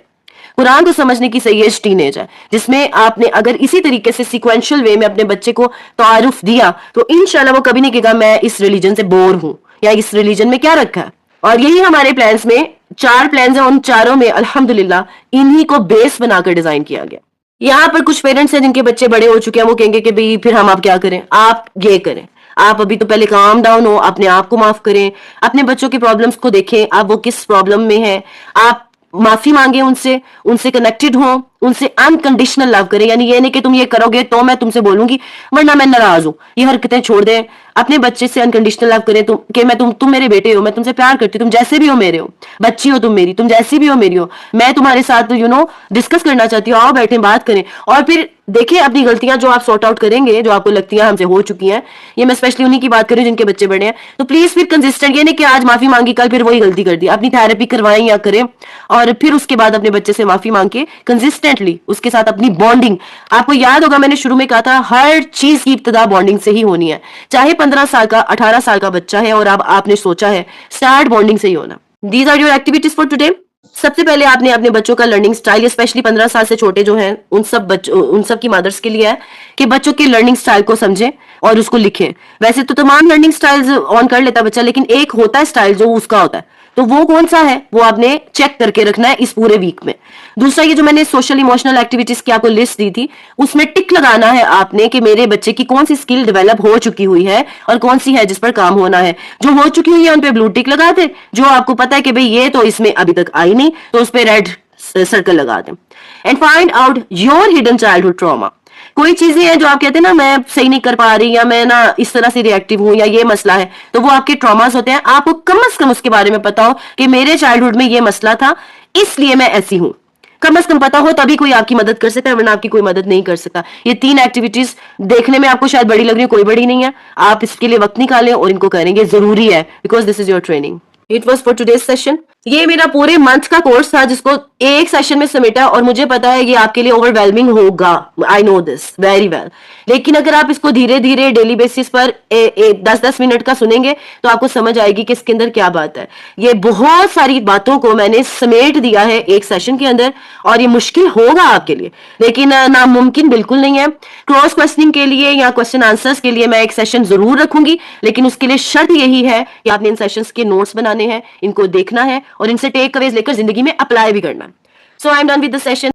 कुरान को समझने की सही एज टीनेज है, जिसमें आपने अगर इसी तरीके से सीक्वेंशियल वे में अपने बच्चे को तारुफ दिया तो इंशाल्लाह वो कभी नहीं कहेगा मैं इस रिलीजन से बोर हूं या इस रिलीजन में क्या रखा है। और यही हमारे प्लान्स में 4 प्लान्स हैं, उन चारों में अल्हम्दुलिल्लाह इन्हीं को बेस बनाकर डिजाइन किया गया। यहाँ पर कुछ पेरेंट्स हैं जिनके बच्चे बड़े हो चुके हैं, वो कहेंगे कि भाई फिर हम आप क्या करें, आप ये करें, आप अभी तो पहले काम डाउन हो, अपने आप को माफ करें, अपने बच्चों की प्रॉब्लम्स को देखें, आप वो किस प्रॉब्लम में है, आप माफी मांगे उनसे, उनसे कनेक्टेड हो, उनसे अनकंडीशनल लव करें। यानी ये नहीं कि तुम ये करोगे तो मैं तुमसे बोलूंगी वरना मैं नाराज हूं, ये हरकतें छोड़ दें। अपने बच्चे से अनकंडीशनल लव करें, तुम कि मैं तुम मेरे बेटे हो, मैं तुमसे प्यार करती हूँ, तुम जैसे भी हो मेरे हो, बच्ची हो तुम मेरी, तुम जैसी भी हो मेरी हो, मैं तुम्हारे साथ डिस्कस करना चाहती हूँ, आओ बैठे बात करें। और फिर देखिए अपनी गलतियां जो आप सॉर्ट आउट करेंगे, जो आपको लगती हैं हमसे हो चुकी हैं, ये मैं स्पेशली उन्हीं की बात करूं जिनके बच्चे बड़े हैं, तो प्लीज फिर कंसिस्टेंट, ये नहीं कि आज माफी मांगी कल फिर वही गलती कर दी, अपनी थेरेपी करवाएं या करें और फिर उसके बाद अपने बच्चे से माफी मांग के कंसिस्टेंटली उसके साथ अपनी बॉन्डिंग। आपको याद होगा मैंने शुरू में कहा था हर चीज की इब्तिदा बॉन्डिंग से ही होनी है, चाहे 15 साल का 18 साल का बच्चा है और अब आपने सोचा है स्टार्ट बॉन्डिंग से ही होना। These are your activities for today. सबसे पहले आपने अपने बच्चों का लर्निंग स्टाइल, स्पेशली 15 साल से छोटे जो हैं उन सब की मदर्स के लिए है कि बच्चों के लर्निंग स्टाइल को समझें और उसको लिखें। वैसे तो तमाम लर्निंग स्टाइल्स ऑन कर लेता बच्चा, लेकिन एक होता है स्टाइल जो उसका होता है, तो वो कौन सा है वो आपने चेक करके रखना है इस पूरे वीक में। दूसरा, ये जो मैंने सोशल इमोशनल एक्टिविटीज की आपको लिस्ट दी थी, उसमें टिक लगाना है आपने कि मेरे बच्चे की कौन सी स्किल डेवलप हो चुकी हुई है और कौन सी है जिस पर काम होना है। जो हो चुकी हुई है उन पे ब्लू टिक लगा दे, जो आपको पता है कि भाई ये तो इसमें अभी तक आई नहीं तो उस पर रेड सर्कल लगा दें। And find out your hidden childhood trauma. कोई चीजें हैं जो आप कहते हैं ना मैं सही नहीं कर पा रही, या मैं ना इस तरह से रिएक्टिव हूं, या ये मसला है, तो वो आपके ट्रॉमास होते हैं। आपको कम से कम उसके बारे में पता हो कि मेरे चाइल्डहुड में ये मसला था इसलिए मैं ऐसी हूं, कम से कम पता हो, तभी कोई आपकी मदद कर सकता है, वरना आपकी कोई मदद नहीं कर सकता। ये 3 एक्टिविटीज देखने में आपको शायद बड़ी लग रही है, कोई बड़ी नहीं है, आप इसके लिए वक्त निकालें और इनको करेंगे, जरूरी है, because this is your training. It was for today's session. ये मेरा पूरे मंथ का कोर्स था जिसको एक सेशन में समेटा, और मुझे पता है ये आपके लिए ओवरवेलमिंग होगा, I know this very well, लेकिन अगर आप इसको धीरे धीरे डेली बेसिस पर 10-10 मिनट का सुनेंगे तो आपको समझ आएगी कि इसके अंदर क्या बात है। ये बहुत सारी बातों को मैंने समेट दिया है एक सेशन के अंदर, और ये मुश्किल होगा आपके लिए, लेकिन नामुमकिन बिल्कुल नहीं है। क्रॉस क्वेश्चनिंग के लिए या क्वेश्चन आंसर्स के लिए मैं एक सेशन जरूर रखूंगी, लेकिन उसके लिए शर्त यही है कि आपने इन सेशंस के नोट्स बनाने हैं, इनको देखना है और इनसे टेक अवेज लेकर जिंदगी में अप्लाई भी करना है। So I am done with the session.